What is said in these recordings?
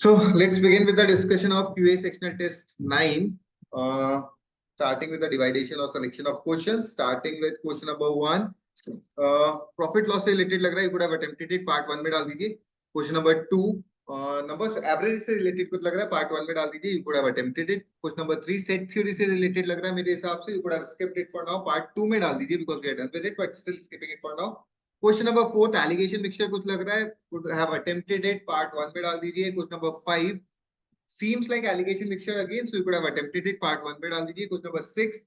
So let's begin with the discussion of QA sectional test 9. Starting with the dividation or selection of questions. Starting with question number 1. Profit loss से related लग रहा है, you could have attempted it, part 1 में डाल दीजिए. Question number 2. Numbers average से related कुछ लग रहा है, part 1 में डाल दीजिए, you could have attempted it. Question number 3. Set theory से related लग रहा है मेरे हिसाब से, you could have skipped it for now, part 2 में डाल दीजिए because we are done with it, but still skipping it for now. Question number 4 alligation mixture कुछ लग रहा है, could have attempted it, part 1 में डाल दीजिए. Question number 5 seems like allegation mixture again, so you could have attempted it, part 1 में डाल दीजिए. क्वेश्चन नंबर 6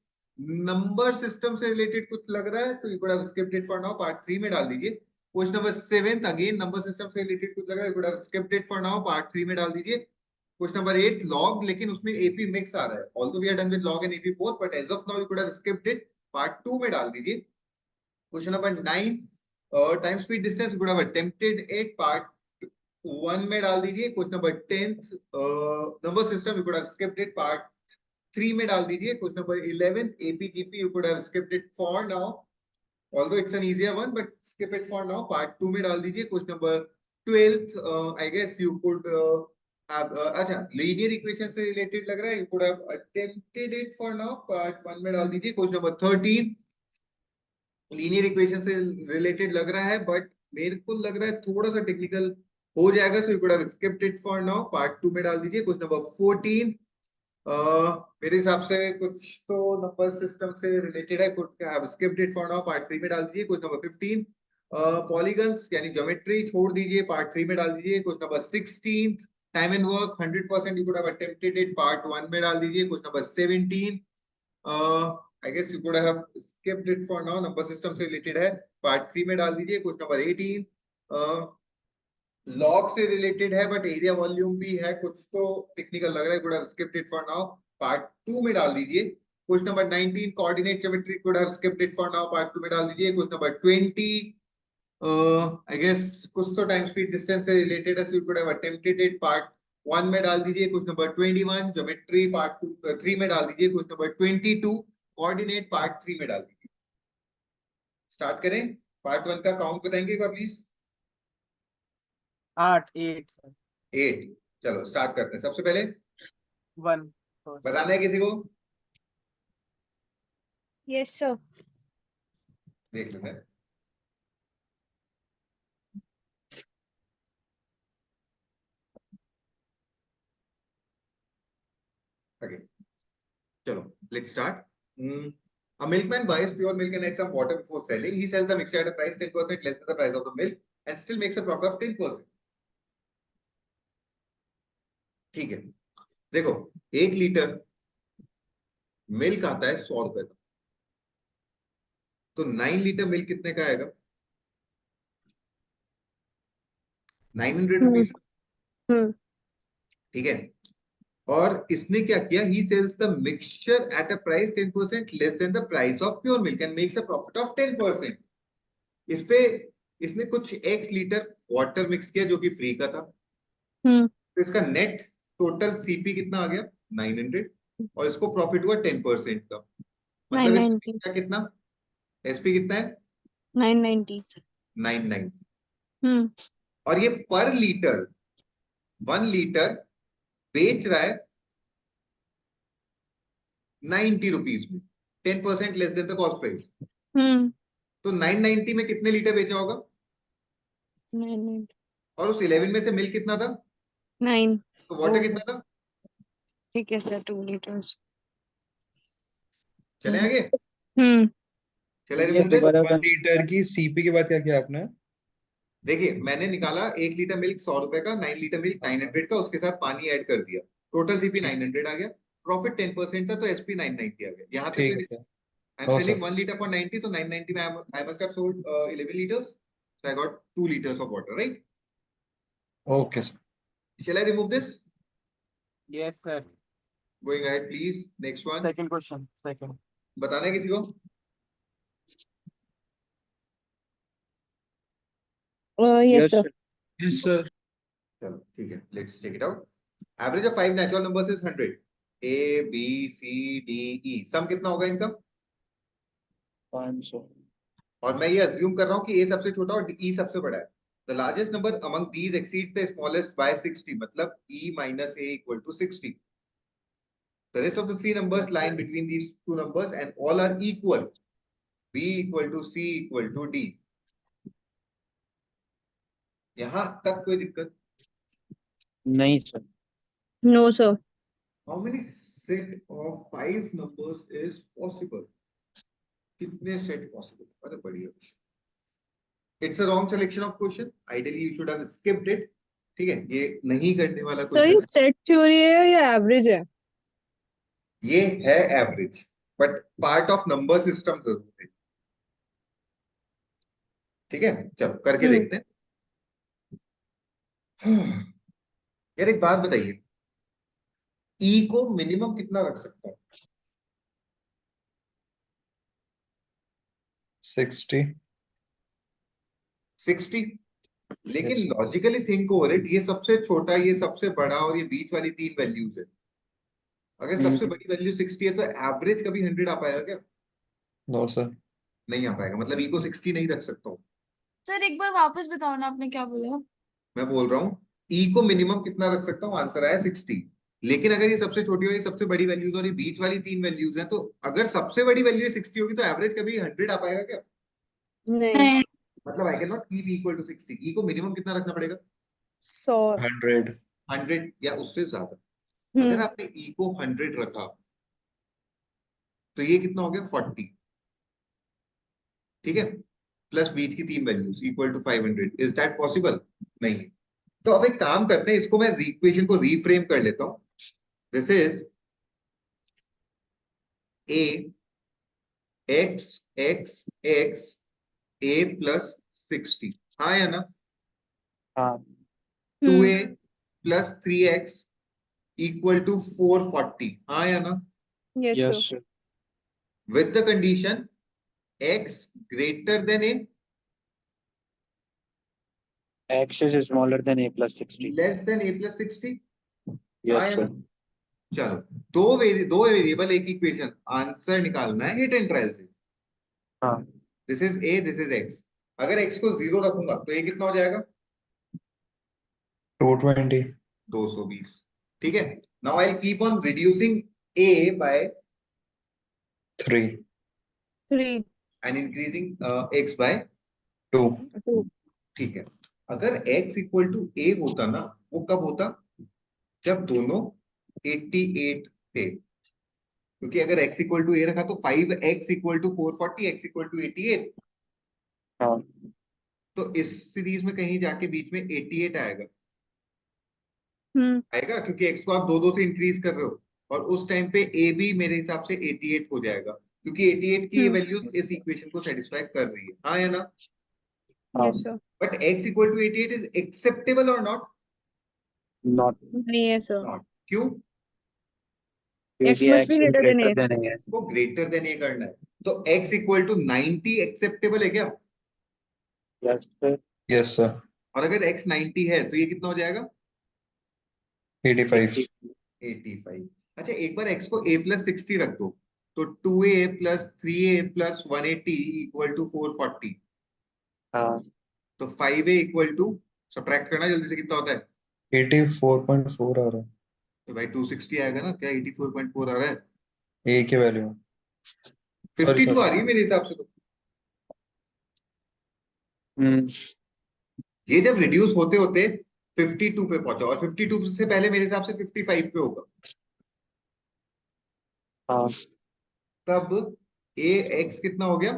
नंबर सिस्टम से रिलेटेड कुछ लग रहा है, तो you could have skipped it for now, part 3 में डाल दीजिए. Question number 7 again number system से रिलेटेड कुछ लग रहा है, you could have skipped it for now, part 3 में डाल दीजिए. क्वेश्चन नंबर 8 लॉग, लेकिन उसमें एपी मिक्स आ रहा है, although we are done with log and ap both, but as of now you could have skipped it, part 2 में डाल दीजिए. Question number 9 time speed distance, you could have attempted it, part 1 में डाल दीजिए. Question number 10 number system, you could have skipped it, part 3 में डाल दीजिए. Question number 11 APGP, you could have skipped it for now, although it's an easier one, but skip it for now, part 2 में डाल दीजिए. Question number 12 I guess you could have अच्छा linear equation से related लग रहा है, you could have attempted it for now, part 1 में डाल दीजिए. क्वेश्चन नंबर 13 लीनियर इक्वेशन से रिलेटेड लग रहा है, बट मेरे को लग रहा है थोड़ा सा टेक्निकल हो जाएगा, so you could have skipped it for now, part 2 में डाल दीजिए. क्वेश्चन नंबर 14 मेरे हिसाब से कुछ तो नंबर सिस्टम से रिलेटेड है, could have skipped it for now, part 3 में डाल दीजिए. क्वेश्चन नंबर 15 पॉलीगन्स यानी ज्योमेट्री छोड़ दीजिए, पार्ट 3 में डाल दीजिए. Question number 16 time and work 100% you could have attempted it, part 1 में डाल दीजिए. Question number 17 I guess you could have skipped it for now, number system से related है, part 3 में डाल दीजिए. क्वेश्चन नंबर 18 log से related है, but area volume भी है, कुछ तो टेक्निकल लग रहा है, could have skipped it for now, part 2 में डाल दीजिए. Question number 19 coordinate geometry, could have skipped it for now, part 2 में डाल दीजिए. क्वेश्चन नंबर 20 I guess कुछ तो टाइम स्पीड डिस्टेंस से रिलेटेड है, so you could have attempted it, part 1 में डाल दीजिए. क्वेश्चन नंबर 21 ज्योमेट्री पार्ट 3 में डाल दीजिए. क्वेश्चन नंबर 22 कोऑर्डिनेट पार्ट 3 में डाल दीजिए. स्टार्ट करें, पार्ट 1 का काउंट बताएंगे एक बार प्लीज. 8 चलो स्टार्ट करते हैं. सबसे पहले 1 बताना है किसी को? Yes sir. देख लेते हैं. Okay. Chalo, let's start. A milkman buys pure milk and adds some water before selling. He sells the mixture at a price 10% less than the price of the milk and still makes a profit of 10%. ठीक है, देखो 1 litre milk आता है 100 रुपए का, तो 9 litre milk कितने का आएगा? 900 रुपीज. ठीक है, और इसने क्या किया? He sells the mixture at a price 10% less than the price of pure milk and makes a profit of 10%. इस पे इसने कुछ x लीटर वाटर मिक्स किया जो कि फ्री का था, तो इसका नेट टोटल सीपी कितना आ गया? 900, और इसको प्रॉफिट हुआ 10% का. मतलब इसका कितना एसपी कितना है? 990. और ये पर लीटर 1 लीटर बेच रहा है 90 रुपीज में, 10% less than the cost price. तो 990 में कितने लीटर बेचा होगा? 990. और उस 11 में से मिल्क कितना था? 9. तो वाटर कितना था? ठीक है सर, 2 लीटर्स. चले आगे. चले ये रिमूव दिस. 1 लीटर की सीपी के बाद क्या किया आपने? देखिए मैंने निकाला 1 लीटर मिल्क 100 रुपए का, 9 लीटर मिल्क 900 का, उसके साथ पानी ऐड कर दिया, टोटल सीपी 900 आ गया, प्रॉफिट 10% था, तो एसपी 990 आ गया. यहाँ तक I am selling 1 liter for 90, so 990 में I must have sold 11 liters, so I got 2 liters of water, right? Okay sir. Shall I remove this? Yes sir. Going ahead please. Next one. Second question. Second. बताना है किसी को? Yes sir. Yes sir. चलो ठीक है, let's check it out. Average of 5 natural numbers is 100. A B C D E. सम कितना होगा इनका? 500. और मैं ये अज्यूम कर रहा हूँ कि A सबसे छोटा और E सबसे बड़ा है. The largest number among these exceeds the smallest by 60. मतलब E minus A equal to 60. The rest of the three numbers lie in between these two numbers and all are equal. B equal to C equal to D. यहाँ तक कोई दिक्कत? नहीं sir. No, sir. How many set of 5 numbers is possible? कितने set possible? अरे बढ़िया. It's a wrong selection of question. Ideally, you should have skipped it. ठीक है, ये नहीं करने वाला सर ये क्वेश्चन. सेट थ्योरी है या एवरेज है? ये है average, but part of number system जरूर है. ठीक है, चलो करके देखते हैं. यार एक बात बताइए, ई को मिनिमम कितना रख सकता हूँ? 60. 60. लेकिन लॉजिकली थिंक ओवर इट, ये सबसे छोटा, ये सबसे बड़ा और ये बीच वाली 3 वैल्यूज है. अगर सबसे बड़ी वैल्यू 60 है तो एवरेज कभी 100 आ पाएगा क्या? No sir. नहीं आ पाएगा. मतलब ई को 60 नहीं रख सकता हूँ. सर एक बार वापस बताओ ना, आपने क्या बोला? मैं बोल रहा हूँ ई को मिनिमम कितना रख सकता हूँ, आंसर आया 60. लेकिन अगर ये सबसे छोटी और ये सबसे बड़ी वैल्यूज और ये बीच वाली 3 वैल्यूज हैं, तो अगर सबसे बड़ी वैल्यू 60 होगी तो एवरेज कभी 100 आ पाएगा क्या? नहीं. नहीं. मतलब I can not keep equal to 60. E को मिनिमम कितना रखना पड़ेगा? 100. 100. 100 या उससे ज्यादा. अगर आपने ई को 100 रखा तो ये कितना हो गया? 40. ठीक है, प्लस बीच की 3 values equal to 500. Is that possible? नहीं. तो अब एक काम करते हैं, इसको मैं इक्वेशन को रीफ्रेम कर लेता हूं. This is a x x x A plus 60. हाँ या ना? हाँ. 2a plus 3x equal to 440. हाँ या ना? Yes Yes sir. sir. With the condition x greater than a, X is smaller than A plus 60. less than a plus 60. Yes हाँ या sir. ना? चलो, दो वेरिएबल एक इक्वेशन, आंसर निकालना है हिट एंड ट्रायल से. हाँ. This is a, this is x. अगर x को 0 रखूंगा तो ये कितना हो जाएगा? 220. 220. ठीक है. Now I will keep on reducing a by 3. 3. And increasing x by 2. 2. ठीक है. अगर x इक्वल टू a होता ना, वो कब होता? जब दोनों 88 थे. क्योंकि अगर x इक्वल टू a रखा तो 5x equal to 440, x equal to 88. हाँ. तो इस सीरीज में कहीं जाके बीच में 88 आएगा. आएगा क्योंकि x को आप 2 से इंक्रीज कर रहे हो. और उस टाइम पे a भी मेरे हिसाब से 88 हो जाएगा, क्योंकि 88 की ये वैल्यूज इस इक्वेशन को सेटिस्फाई कर रही है. हाँ या ना? Yes sir. But x equal to 88 is acceptable और नॉट? Not. नहीं है सर. नॉट. क्यों? X क्योंकि must X be is greater than A. greater than A. x को ग्रेटर देन ए करना है. तो x इक्वल टू 90 एक्सेप्टेबल है क्या? Yes sir. Yes sir. और अगर x 90 है तो ये कितना हो जाएगा? 85. 85. अच्छा, एक बार x को a प्लस 60 रख दो, तो 2a plus 3a plus 180 equal to 440. हाँ. तो 5a इक्वल टू, सब्ट्रैक्ट करना जल्दी से, कितना होता है? 84.4 आ रहा तो भाई 260 आएगा ना. क्या 84.4 आ रहा है? है. A की वैल्यू. 52 आ रही है मेरे हिसाब से. तो ये जब रिड्यूस होते होते 52 पे पहुंचा, और 52 से पहले मेरे हिसाब से 55 पे होगा. हाँ. तब ए एक्स कितना हो गया?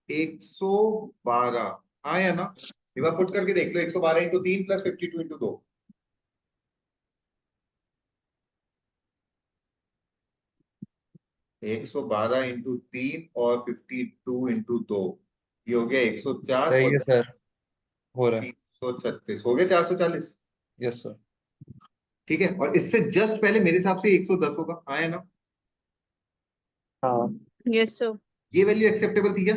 112. हाँ या ना? एक बार पुट करके देख लो. 112 इंटू 3 प्लस 52 इंटू 2. 112 इंटू 3 और 52 इंटू 2, ये हो गया 104. सही और है सर. हो रहा है. 336 हो गया 440. Yes sir. ठीक है. और इससे जस्ट पहले मेरे हिसाब से 110 होगा. हाँ या ना? हाँ. Yes sir. ये वैल्यू एक्सेप्टेबल थी क्या?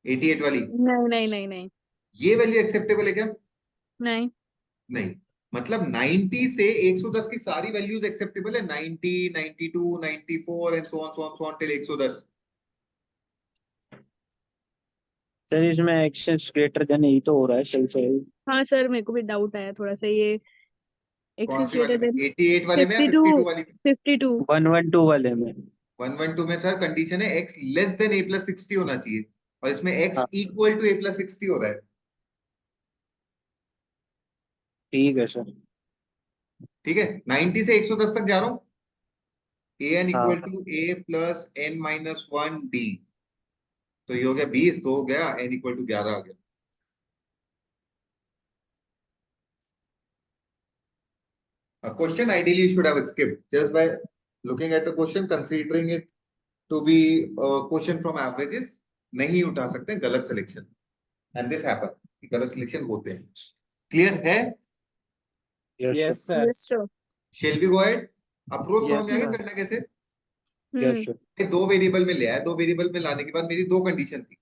88 वाली. नहीं नहीं नहीं नहीं. ये वैल्यू एक्सेप्टेबल है क्या? नहीं. नहीं. मतलब 90 से 110 की सारी वैल्यूज एक्सेप्टेबल है. 90, 92, 94 and so on till 110. Sir इसमें एक्सेस ग्रेटर देन यही तो हो रहा है सही से। हाँ सर, मेरे को भी डाउट आया थोड़ा सा ये। एक्स कौन इज सी वाले ग्रेटर में, देन 88 वाले में या 52, 52 वाली में? 52। 112 वाले में। 112 में सर कंडीशन है x less than a plus 60 होना चाहिए, और इसमें x हाँ इक्वल टू a प्लस 60 हो रहा है। ठीक है सर। ठीक है, 90 से 110 तक जा रहा हूँ। an हाँ equal to a plus n minus 1 d, तो ये हो गया 20, तो हो गया n इक्वल टू 11 आ गया। A question ideally you should have skipped just by looking at the question, considering it to be a question from averages, नहीं उठा सकते, गलत सिलेक्शन, एंड दिस हैपन, गलत सिलेक्शन होते हैं। क्लियर है? Yes Yes, sir. sir. Yes sir. Shall be go ahead. Approach समझ Yes, में आ गया sir. करना कैसे? Yes sir. ये दो वेरिएबल में ले आया, दो वेरिएबल में लाने के बाद मेरी दो कंडीशन थी,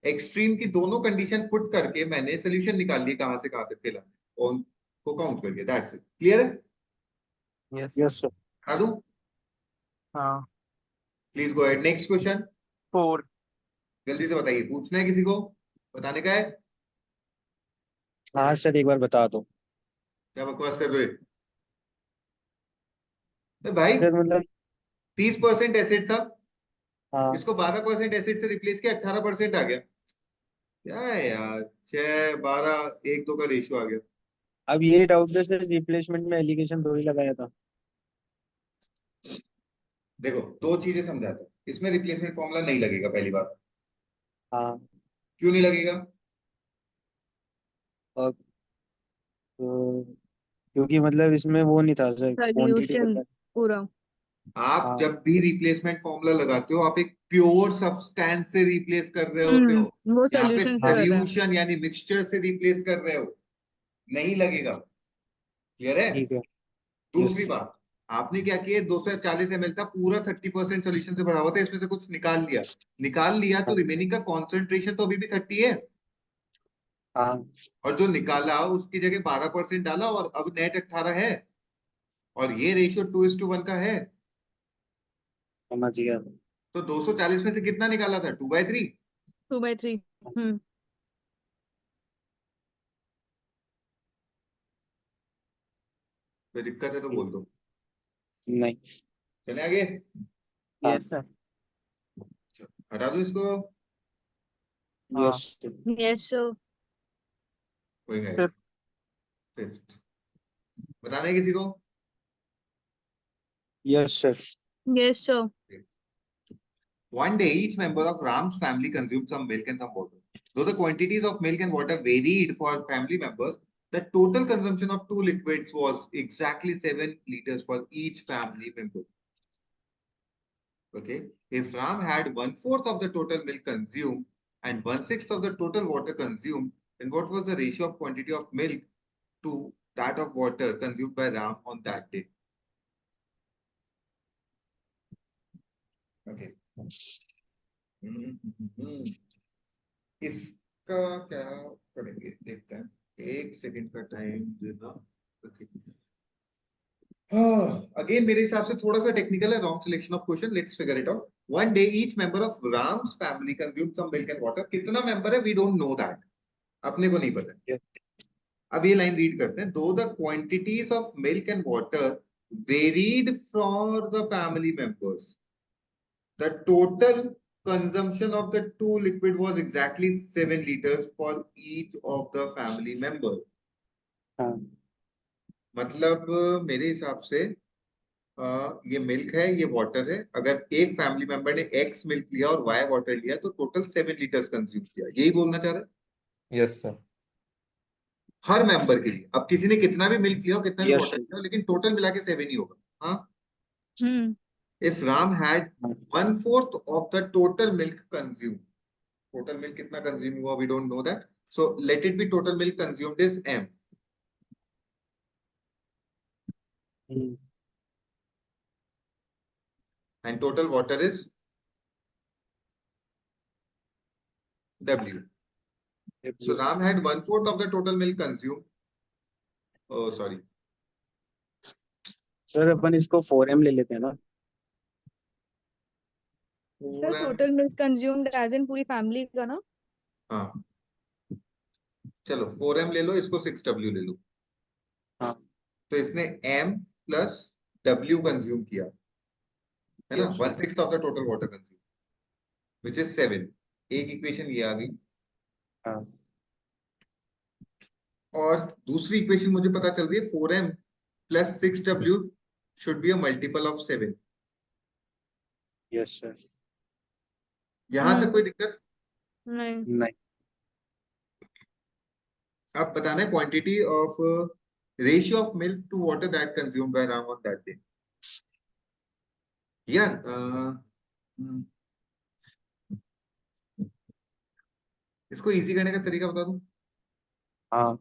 एक्सट्रीम की दोनों कंडीशन पुट करके मैंने सोल्यूशन निकाल लिए कहां से कहां तक के लाने, और उनको काउंट करके, दैट्स इट। क्लियर है? Yes, sir. Yes sir. Aadu, please go ahead, next question. 4. जल्दी से बताइए, पूछना है किसी को, बताने का है? हाँ सर एक बार बता दो। क्या बकवास कर रहे हो? भाई सर मतलब 30% एसिड था, हाँ इसको 12% एसिड से रिप्लेस किया, 18% आ गया। क्या है यार, 6 12 1 2 का रेशियो आ गया। अब ये डाउट है सर, रिप्लेसमेंट में एलिगेशन थोड़ी लगाया था। देखो, दो चीजें समझाता हूँ, इसमें रिप्लेसमेंट फॉर्मूला नहीं लगेगा, पहली बात। हाँ क्यों नहीं लगेगा? और तो, क्योंकि मतलब इसमें वो नहीं था सर, क्वांटिटी सोल्यूशन बता। पूरा। आप हाँ जब भी रिप्लेसमेंट फॉर्मूला लगाते हो, आप एक प्योर सब्सटेंस से रिप्लेस कर रहे होते हो। वो यहाँ पे सोल्यूशन से रहता है। सोल्यूशन यानी मिक्सचर से रिप्लेस कर रहे हो, नहीं लगेगा। क्लियर है? ठीक है। दूसरी यस बात, आपने क्या किया, 240 ml था पूरा, 30% सोल्यूशन से भरा हुआ था, इसमें से कुछ निकाल लिया तो हाँ रिमेनिंग का कॉन्सेंट्रेशन तो अभी भी 30 है, हाँ और जो निकाला उसकी जगह 12% डाला, और अब नेट 18 है, और ये रेशियो 2:1 का है। समझ गया। तो 240 में से कितना निकाला था? 2/3। 2/3। कोई दिक्कत है तो बोल दो। नहीं। चले आगे, हाँ Yes, sir. हटा दो इसको, यस यस सर। कोई गए। Fifth. फिफ्थ, बताना है किसी को? Yes sir. Yes sir. One day, each member of Ram's family consumed some milk and some water. Though the quantities of milk and water varied for family members, the total consumption of two liquids was exactly 7 liters for each family member. Okay, if Ram had 1/4 of the total milk consumed and 1/6 of the total water consumed, then what was the ratio of quantity of milk to that of water consumed by Ram on that day? Okay. इसका क्या करेंगे, देखते हैं, एक second का time देना। Again मेरे हिसाब से थोड़ा सा टेक्निकल है, wrong selection of question, let's figure it out. One day each member of Ram's family consume some milk and water. कितना मेंबर है वी डोंट नो दैट, अपने को नहीं पता। अब ये लाइन रीड करते हैं, दो the quantities of milk and water varied for the family members, the total consumption of the two liquid was exactly 7 liters for each of the family member. हाँ मतलब मेरे हिसाब से ये मिल्क है, ये वाटर है, अगर एक फैमिली मेंबर ने x मिल्क लिया और y वाटर लिया तो टोटल 7 लीटर्स कंज्यूम किया, यही बोलना चाह रहे हैं? Yes sir. हर मेंबर के लिए, अब किसी ने कितना भी मिल्क लिया हो, कितना भी यस वाटर लिया हो, लेकिन टोटल मिला के 7 ही होगा। हाँ, if Ram had हाँ 1/4 of the total milk consumed, total milk कितना कंज्यूम हुआ we don't know that, so let it be total milk consumed is m, and total water is w. So Ram had 1/4 of the total milk consumed. Oh sorry, sir अपन इसको 4M ले लेते हैं ना। Sir 4m, total milk consumed as in पूरी family का ना। हाँ चलो 4m ले लो, इसको 6w ले लो। हाँ तो इसने m प्लस w कंज्यूम किया, है ना, yes, 1/6 of the total water consume which is 7। एक इक्वेशन ये आ गई। हाँ और दूसरी इक्वेशन मुझे पता चल रही है 4m प्लस 6w should be a multiple of 7। Yes sir. यहां तक कोई दिक्कत? नहीं। नहीं। आप बताना है quantity of ratio of milk to water that consume by Ram on that day. यार इसको इजी करने का तरीका बता दूं? हाँ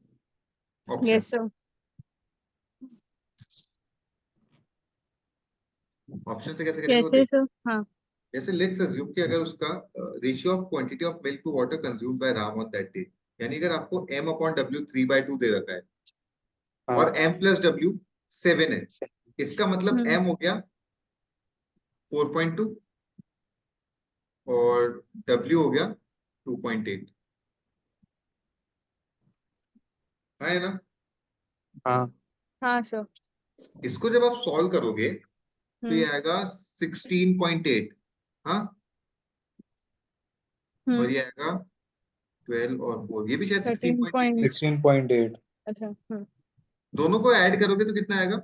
ऑप्शन यस सर। ऑप्शन से कैसे करेंगे वो कैसे देख। सर? हाँ। जैसे लेट्स अज्यूम कि अगर उसका ratio of quantity of milk to water consume by Ram on that day, यानी अगर आपको m अपॉन w 3/2 दे रखा है हाँ और m प्लस w 7 है, इसका मतलब m हो गया 4.2 और w हो गया 2.8। है ना? हाँ हाँ सर। इसको जब आप सॉल्व करोगे तो ये आएगा 16.8। हाँ, और ये आएगा 12 और 4, ये भी शायद 13 16.8। 16.8, अच्छा। दोनों को ऐड करोगे तो कितना आएगा?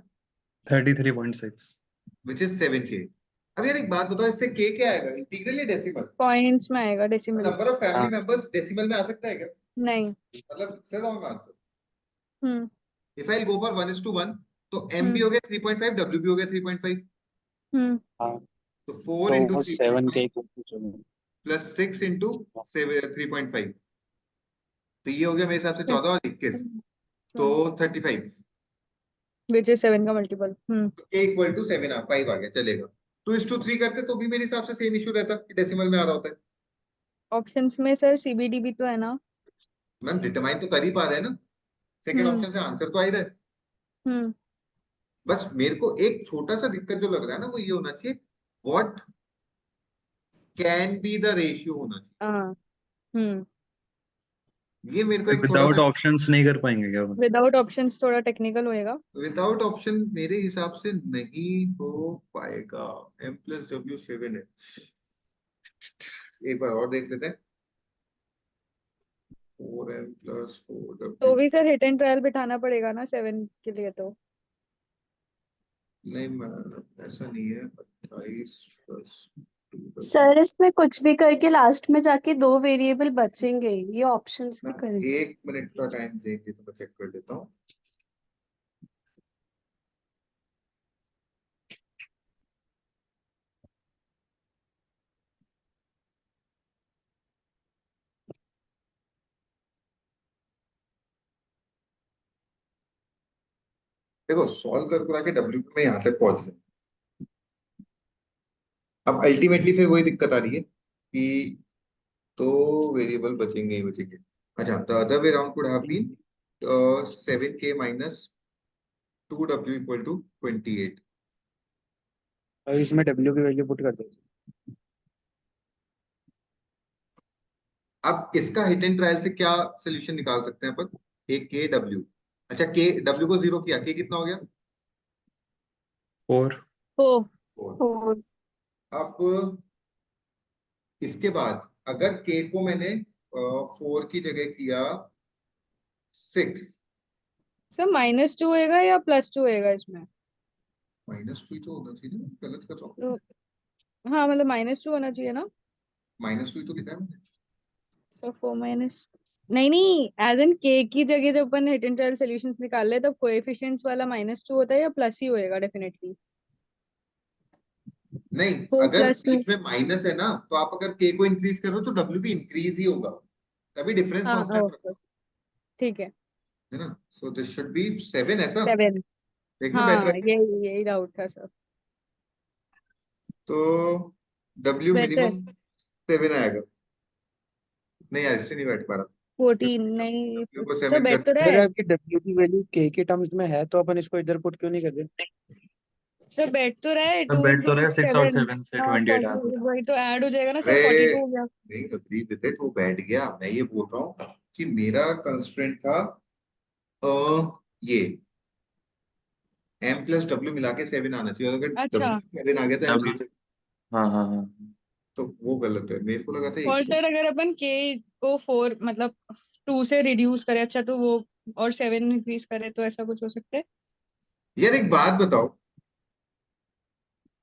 33.6। Which is 7k। अब यार एक बात बताओ, इससे k क्या आएगा, इंटीग्रल या डेसिमल? पॉइंट्स में आएगा, डेसिमल। नंबर ऑफ फैमिली हाँ मेंबर्स डेसिमल में आ सकता है क्या? नहीं। मतलब it's wrong answer. Hmm if I go for 1:1 तो m भी हम्म हो गया 3.5, w भी हो गया 3.5। हम्म हाँ। तो 4 तो इंटू वो 7 3.5 के इक्वल प्लस 6 इंटू 3.5, तो ये हो गया मेरे हिसाब से 14 और 21, तो 35। विच इज 7 का मल्टीपल। तो k इक्वल टू 7 5 आ गया, चलेगा। 2:3 करते तो भी मेरे हिसाब से सेम इशू रहता कि डेसिमल में आ रहा होता है। ऑप्शंस में सर सीबीडी भी तो है ना। मैम डिटरमाइन तो कर ही पा रहे हैं ना, सेकंड हम्म ऑप्शन से आंसर तो आ ही रहा है। हम्म बस मेरे को एक छोटा सा दिक्कत जो लग रहा है ना, वो ये होना चाहिए what can be the ratio होना चाहिए। हाँ। ये मेरे को एक थोड़ा विदाउट सा ऑप्शंस नहीं कर पाएंगे क्या अपन? विदाउट ऑप्शंस थोड़ा टेक्निकल होएगा। विदाउट ऑप्शन मेरे हिसाब से नहीं हो पाएगा। m प्लस w 7 है, एक बार और देख लेते हैं। 4m प्लस 4w, तो भी सर हिट एंड ट्रायल बिठाना पड़ेगा ना 7 के लिए तो। नहीं मैम ऐसा नहीं है। 28 प्लस 2w, सर इसमें कुछ भी करके लास्ट में जाके दो वेरिएबल बचेंगे, ये ऑप्शंस भी ना कर 1 मिनट का टाइम देंगे तो मैं चेक कर लेता हूँ। देखो सॉल्व कर करा के w में यहाँ तक पहुंच गए। अब अल्टीमेटली फिर वही दिक्कत आ रही है कि तो वेरिएबल बचेंगे ही बचेंगे। अच्छा, the other way round could have been 7k minus 2w equal to 28। और इसमें W की वैल्यू पुट कर दो। अब इसका हिट एंड ट्रायल से क्या सोल्यूशन निकाल सकते हैं अपन? एक के डब्ल्यू, अच्छा के डब्ल्यू को 0 किया, के कितना हो गया? 4। हो। 4। फोर। अब इसके बाद अगर के को मैंने 4 की जगह किया 6, सर -2 होएगा या +2 होएगा इसमें? -2 तो होना चाहिए ना, गलत कर रहा हूँ। तो हाँ, मतलब -2 होना चाहिए ना। -2 तो लिखा है मैंने। सर 4 माइनस, नहीं नहीं, एज एन के की जगह जब अपन हिट एंड ट्रायल सॉल्यूशंस निकाल ले तब कोएफिशिएंट्स वाला -2 होता है या प्लस ही होएगा डेफिनेटली। नहीं, 4 अगर + 2। बीच में माइनस है ना, तो आप अगर के को इंक्रीज करो तो डब्ल्यू भी इंक्रीज ही होगा, तभी डिफरेंस हाँ कांस्टेंट ओके, ठीक है। है ना। सो दिस शुड बी 7 ऐसा 7। देख लो हाँ, बेटर है। यही डाउट था सर। तो डब्ल्यू बेटर। मिनिमम 7 आएगा। नहीं यार, इससे नहीं बैठ पा रहा। 14 नहीं। डब्ल्यू को सर 7 कर, बेटर अगर है। आपकी W की वैल्यू K के टर्म्स में है तो अपन इसको इधर पुट क्यों नहीं कर रहे? सर बैठ तो रहा है तो 2 बैठ तो into रहे 6 और 7 7 से हाँ 28 आ 40 वही तो ऐड हो जाएगा ना सर अरे 42 हो गया। नहीं अग्री विद इट, वो बैठ गया। मैं ये बोल रहा हूँ कि मेरा कंस्ट्रेंट था ये m प्लस w मिला के 7 आना चाहिए, और अगर अच्छा w 7 आ गया तो m W 0, हाँ हाँ हाँ तो वो गलत है। मेरे को लगा था और एक सर अगर अपन k को 4 मतलब 2 से रिड्यूस करें अच्छा तो वो और 7 इंक्रीज करे तो ऐसा कुछ हो सकता है। यार एक बात बताओ,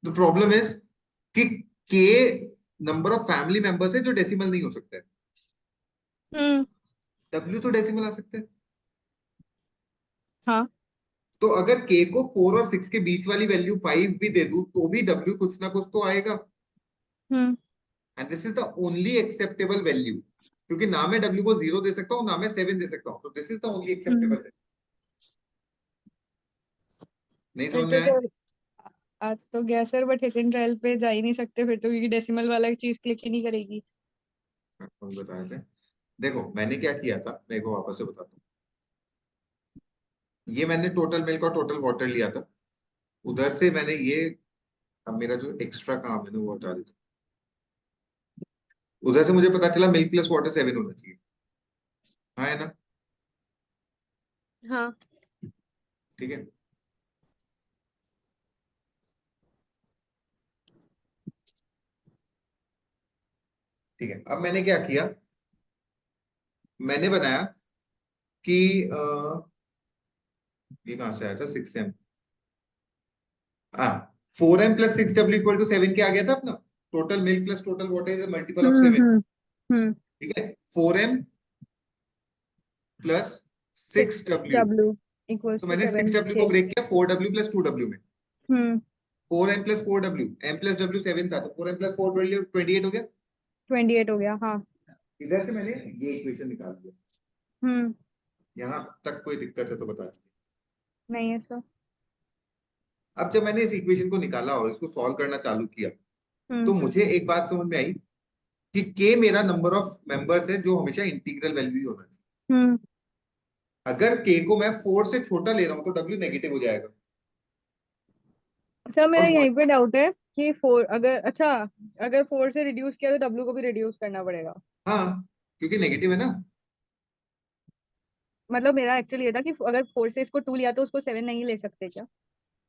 द प्रॉब्लम इज कि k number of family members है जो डेसिमल नहीं हो सकता है, हम्म w तो डेसिमल आ सकता है। हाँ तो अगर k को 4 और 6 के बीच वाली वैल्यू 5 भी दे दूं तो भी w कुछ ना कुछ तो आएगा, hmm and this is the only acceptable value, क्योंकि ना मैं w को 0 दे सकता हूँ ना मैं 7 दे सकता हूँ, तो this is the only acceptable hmm value. नहीं फिर समझ में तो आया? सर आज तो गया सर बट हिडन ट्रायल पे जा ही नहीं सकते फिर तो क्योंकि डेसिमल वाला चीज क्लिक ही नहीं करेगी। हम बताए थे। देखो मैंने क्या किया था, मैं को वापस से बताता हूँ। ये मैंने टोटल मिल्क और टोटल वाटर लिया था, उधर से मैंने ये, अब मेरा जो एक्स्ट्रा काम है ना वो हटा देता हूँ। उधर से मुझे पता चला मिल्क प्लस वाटर 7 होना चाहिए, हाँ है ना? हाँ ठीक है। ठीक है, अब मैंने क्या किया, मैंने बनाया कि ये कहां से आया था 6m, हाँ 4m प्लस 6w इक्वल टू 7 के आ गया था अपना। Total milk plus total water is multiple of 7। हम्म हम्म ठीक है, 4m प्लस 6w, 6w इक्वल्स तो टू मैंने 7 6w को के। ब्रेक किया 4w प्लस 2w में। हम्म 4m plus 4w, m plus w 7 था, तो 4m प्लस 4 28 हो गया। 28 हो गया हाँ। इधर से मैंने ये इक्वेशन निकाल दिया। हम्म यहाँ तक कोई दिक्कत है तो बता दीजिए। नहीं है सर। अब जब मैंने इस इक्वेशन को निकाला और इसको सॉल्व करना चालू किया, तो हम्म मुझे एक बात समझ में आई कि k मेरा नंबर ऑफ मेंबर्स है जो हमेशा इंटीग्रल वैल्यू ही होना चाहिए। हम्म अगर k को मैं 4 से छोटा ले रहा हूं तो w नेगेटिव हो जाएगा। सर मेरा और यहीं पे डाउट है कि 4 अगर अच्छा अगर 4 से रिड्यूस किया तो w को भी रिड्यूस करना पड़ेगा। हाँ, क्योंकि नेगेटिव है ना। मतलब मेरा एक्चुअली ये था कि अगर 4 से इसको 2 लिया तो उसको 7 नहीं ले सकते क्या।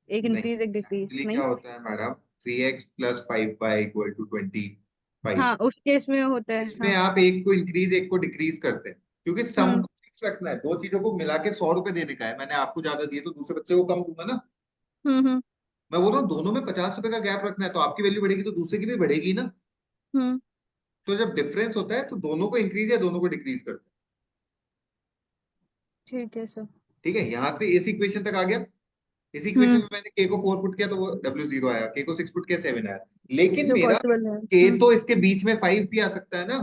एक नहीं, इंक्रीज एक डिक्रीज एक्चुअली नहीं। क्या होता है madam, 3x plus 5y equal to 25। हाँ उस केस में होता है इसमें हाँ। आप एक को इंक्रीज एक को डिक्रीज करते हैं, क्योंकि सम हम्म को फिक्स रखना है, दो चीजों को मिला के 100 रुपए देने का है। मैंने आपको ज्यादा दिए तो दूसरे बच्चे को कम दूंगा ना। हम्म मैं बोल रहा हूँ दोनों में 50 रुपए का गैप रखना है, तो आपकी वैल्यू बढ़ेगी तो दूसरे की भी बढ़ेगी ना। हम्म तो जब डिफरेंस होता है तो दोनों को इंक्रीज या दोनों को डिक्रीज करते हैं। ठीक है सर। ठीक है, यहाँ से इस इक्वेशन तक आ गया। इस इक्वेशन हम्म में मैंने k को 4 पुट किया तो वो w 0 आया, k को 6 पुट किया 7 आया। लेकिन जो मेरा पॉसिबल है k तो इसके बीच में 5 भी आ सकता है ना।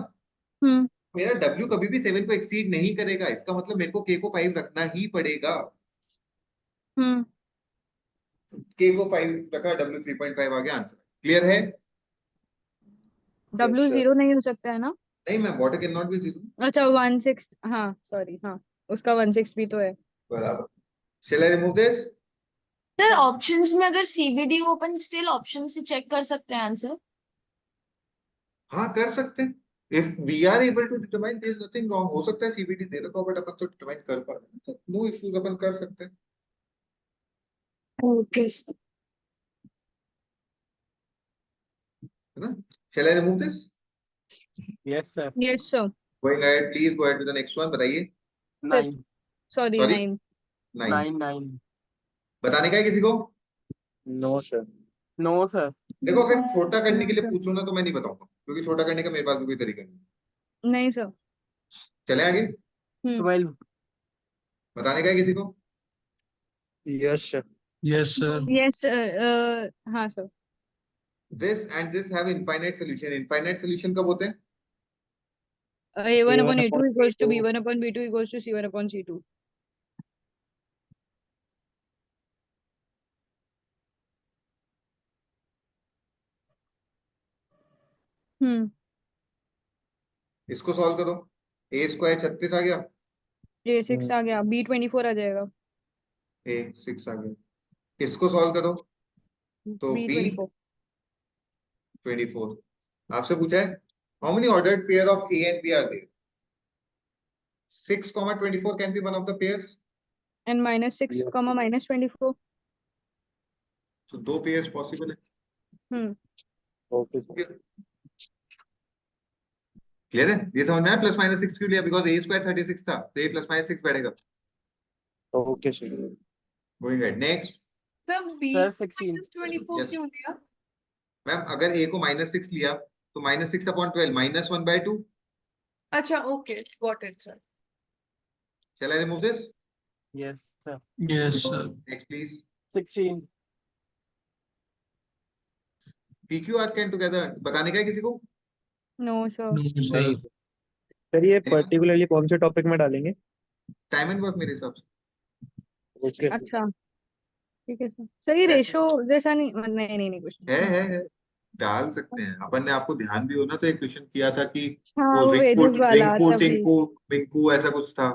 हम्म मेरा w कभी भी 7 को एक्सीड नहीं करेगा, इसका मतलब मेरे को k को 5 रखना ही पड़ेगा। हम्म k को 5 रखा, w 3.5 आ गया, आंसर क्लियर है? Yes w sir. 0 नहीं हो सकता है ना। नहीं ma'am, water can not be 0। अच्छा 1/6 हाँ सॉरी हाँ उसका 1/6 भी तो है। बराबर। shall I remove this? Sir options में अगर सीबीडी हो अपन स्टिल ऑप्शन से चेक कर सकते हैं आंसर। हाँ कर सकते हैं। If we are able to determine, there is nothing wrong. हो सकता है सीबीडी दे रखा हो बट अपन तो डिटरमाइन कर पा रहे हैं, तो नो इश्यूज, अपन कर सकते हैं। ओके है ना? shall I remove this? Yes sir. Yes sir. Going ahead, please go ahead with the next one, बताइए। 5th 9 sorry sorry, 9। 9। 9 बताने का है किसी को? No sir. No sir. देखो अगर छोटा करने के लिए सर पूछो ना तो मैं नहीं बताऊंगा, क्योंकि छोटा करने का मेरे पास भी कोई तरीका नहीं। नहीं सर। चले आगे। 12 बताने का है किसी को? Yes sir. Yes sir. Yes हाँ sir. This and this have infinite solution. Infinite solution कब होते हैं? a1 A1 upon a2 upon equals to A2 b1 upon b2 equals to c1 upon c2। हम्म इसको सॉल्व करो। ए square 36 आ गया, a6 आ गया b24 आ जाएगा। ए 6 आ गया। इसको सॉल्व करो। तो B B 24. 24. आपसे पूछा है how many ordered pair of A and B are there? 6, 24 can be one of the pairs. And minus 6, Yeah. comma minus 24. So 2 pairs possible है. ओके सर क्लियर है? ये समझ में आया प्लस माइनस 6 क्यों लिया? बिकॉज A स्क्वायर 36 था तो A प्लस माइनस 6 बैठेगा. Okay sir going right. Next sir B Sir, 16. minus 24 Yes. क्यों दिया? मैम अगर A को माइनस 6 लिया तो माइनस 6 अपॉन 12 माइनस 1/2. अच्छा, okay, got it, sir. Shall I remove this? Yes, sir. Yes, sir. Next please. 16. PQ R can together बताने का है किसी को? No, sir. No, sir. नहीं सर ये पर्टिकुलरली कौन से टॉपिक में डालेंगे? टाइम एंड वर्क मेरे हिसाब से. ओके अच्छा ठीक है सर. सर ये रेशो जैसा नहीं नहीं कुछ नहीं. है डाल सकते हैं. अपन ने आपको ध्यान भी हो ना तो एक क्वेश्चन किया था कि हाँ वो वो वेजेस वाला रिंकू तभी. टिंकू विंकू ऐसा कुछ था.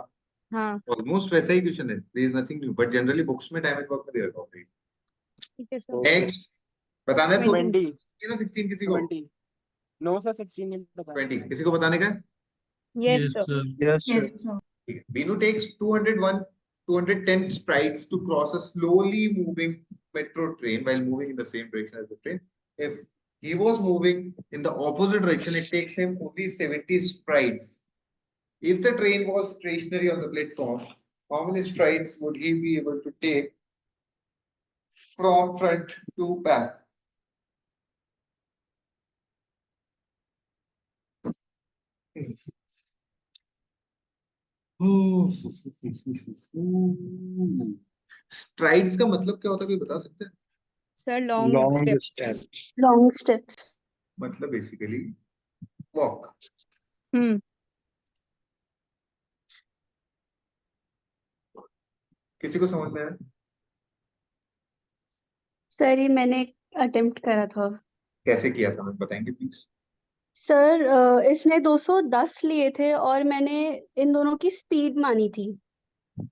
हाँ ऑलमोस्ट वैसा ही क्वेश्चन है. There is nothing new but generally books में टाइम एंड वर्क में दे रखा होता है. ठीक है सर. Okay. नेक्स्ट बताना है तो 20. ना 16 किसी को. 20. No, sir, 16 नहीं पता. 20 किसी को बताने का है. Yes, Yes, sir. sir. Yes Yes, sir sir. ठीक है. Binu takes 210 strides to cross a slowly moving metro train while moving in the same direction as the train. If he was moving in the opposite direction, it takes him only 70 strides. If the train was stationary on the platform, how many strides would he be able to take from front to back? Strides का मतलब क्या होता है कोई बता सकते हैं? Sir, long long steps. Steps long steps. मतलब बेसिकली वॉक. हम्म. किसी को समझ में आया? सर ये मैंने अटेम्प्ट करा था. कैसे किया था मैं बताएंगे प्लीज. सर इसने 210 लिए थे और मैंने इन दोनों की स्पीड मानी थी.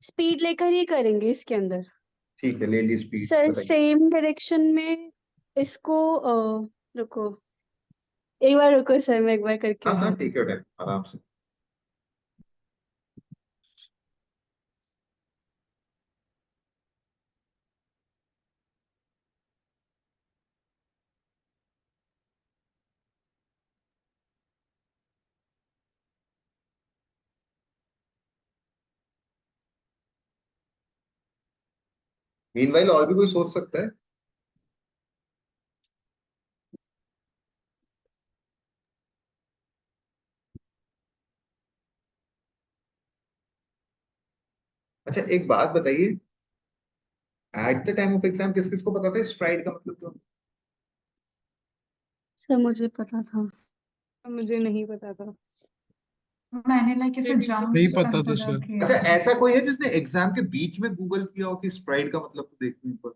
स्पीड लेकर ही करेंगे इसके अंदर. ठीक है ले ली स्पीड. सर बताइए. सेम डायरेक्शन में इसको रुको एक बार रुको सर मैं एक बार करके हाँ हाँ बताती ठीक है टाइम आराम से. मीनवाइल और भी कोई सोच सकता है. अच्छा एक बात बताइए. At the time of exam किस किस को पता था स्ट्राइड का मतलब क्या? सर मुझे पता था. मुझे नहीं पता था. मैंने like इसे jumps नहीं पता था, consider sir. किया अच्छा था. ऐसा कोई है जिसने एग्जाम के बीच में गूगल किया हो कि स्प्राइड का मतलब तो देखने पर?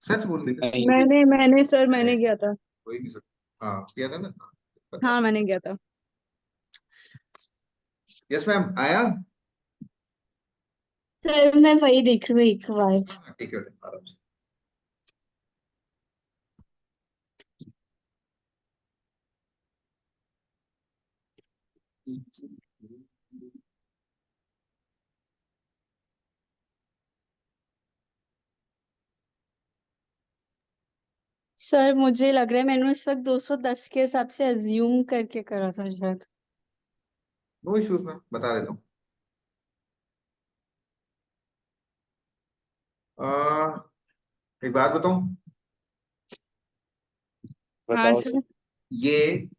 सच बोल रही है. नहीं मैंने सर मैंने किया था. कोई भी सकता. हाँ किया था ना. हाँ, पता. हाँ मैंने किया था. यस मैम आया. सर मैं वही देख रही हूँ एक बार. हाँ, ठीक है आराम से. सर मुझे लग रहा है मैंने उस वक्त 210 के हिसाब से अज्यूम करके करा था शायद. नो इश्यूज मैम बता देता हूँ. एक बात बताऊं. हाँ बताओ सर. सर ये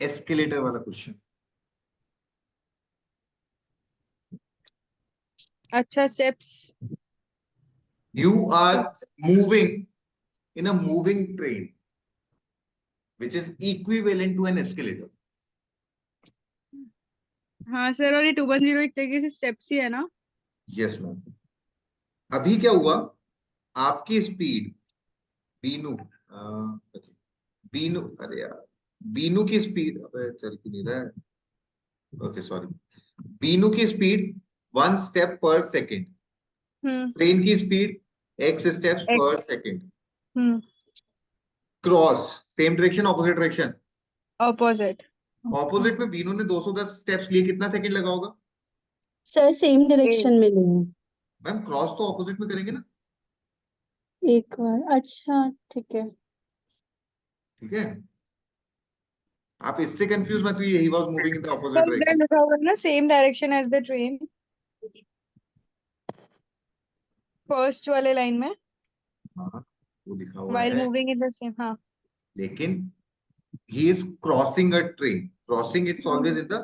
एस्केलेटर वाला क्वेश्चन. अच्छा steps. You are moving in a moving train which is equivalent to an escalator. हाँ सर और ये 210 एक तरीके से steps ही है ना. Yes ma'am. अभी क्या हुआ? आपकी स्पीड बीनू बीनू अरे यार बीनू की स्पीड अबे चल क्यों नहीं रहा है. Okay sorry. बीनू की speed 1 step per second. Hmm. Train की speed x steps X. Per second. Hmm cross same direction opposite direction. Opposite opposite में बीनू ने 210 स्टेप्स लिए, कितना सेकंड लगा होगा? सर सेम डायरेक्शन में नहीं मैम क्रॉस तो ऑपोजिट में करेंगे ना, है एक बार अच्छा ठीक है ठीक है? आप इससे कंफ्यूज मत हुई, he was moving in the opposite पर इधर डायरेक्शन। लिखा हुआ है ना same direction as the train, first वाले लाइन में, हाँ वो लिखा हुआ while है, moving in the same, हाँ लेकिन he is crossing a train, crossing it's always in the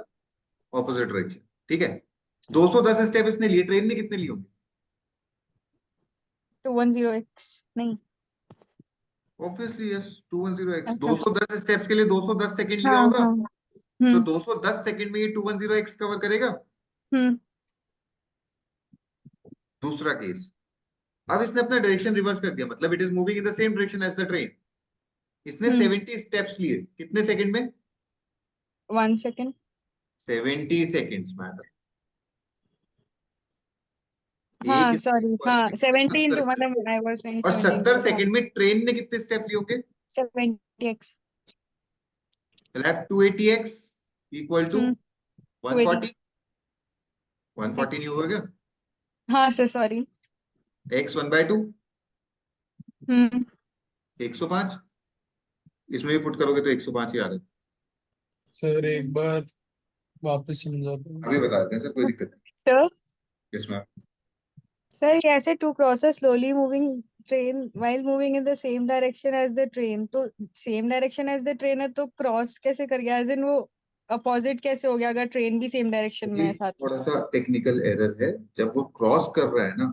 opposite direction, ठीक है? 210 स्टेप इसने लिए, ट्रेन ने कितने लिए होंगे? 210x नहीं, ऑब्वियसली यस 210x। अच्छा 210 स्टेप्स के लिए 210 सेकंड लिया हाँ होगा, हाँ तो हम्म 210 सेकंड में ये 210x कवर करेगा। हम्म दूसरा केस, अब इसने अपना डायरेक्शन रिवर्स कर दिया, मतलब it is moving in the same direction as the train. इसने हम्म 70 स्टेप्स लिए, कितने सेकंड में? 1 second, 70 सेकंड्स मैडम। हाँ एक सॉरी स्टेप पर हाँ सेकंड 17 में 70 to स्टेप, मतलब I was saying और 17 70 to, हाँ सेकंड में ट्रेन ने कितने स्टेप लिए होंगे? 70x, मतलब 280x इक्वल टू 280 140। 140 नहीं होगा क्या? हाँ सर सॉरी, x 1/2 हम्म 105, इसमें भी पुट करोगे तो 105 ही आ रहा है। सर एक बार वापस समझा दो। अभी बता देते हैं सर, कोई दिक्कत सर नहीं इसमें। सर ये ऐसे to cross a slowly moving train while moving in the same direction as the train, तो same direction as the train है तो क्रॉस कैसे कर गया, एज इन वो अपोजिट कैसे हो गया अगर ट्रेन भी सेम डायरेक्शन में ये है साथ में? थोड़ा सा टेक्निकल एरर है, जब वो क्रॉस कर रहा है ना,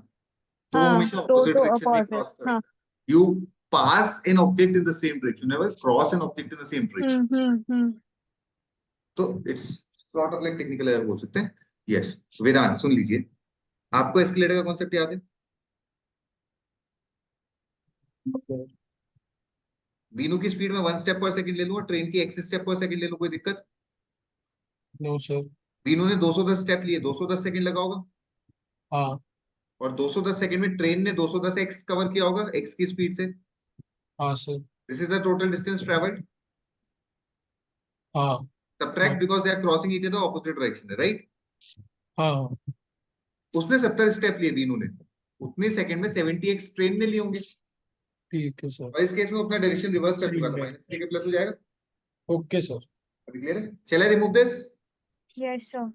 तो वो हाँ हमेशा ऑपोजिट तो डायरेक्शन में अपोजिट, क्रॉस कर रहा हाँ है। You pass an object in the same direction, never cross an object in the same direction. Hmm तो it's sort of like technical error बोल सकते हैं। यस वेदांत सुन लीजिए, आपको एस्केलेटर का कॉन्सेप्ट याद है? बीनू की स्पीड में 1 स्टेप पर सेकंड ले लूं और ट्रेन की x स्टेप पर सेकंड ले लूं, कोई दिक्कत? No sir. बीनू ने 210 स्टेप लिए, 210 सेकंड लगा होगा, हाँ और 210 सेकंड में ट्रेन ने 210 x कवर किया होगा x की स्पीड से। हाँ sir. This is the total distance travelled, हाँ subtract because they are crossing each other opposite direction, right? हाँ उसने 70 स्टेप लिए बीनू ने, उतने सेकंड में 70 x ट्रेन ने लिए होंगे, ठीक है सर। और इस केस में अपना डायरेक्शन रिवर्स कर चुका, तो ठीक है। माइनस के प्लस हो जाएगा। Okay sir. अभी क्लियर है? Shall I remove this? Yes sir,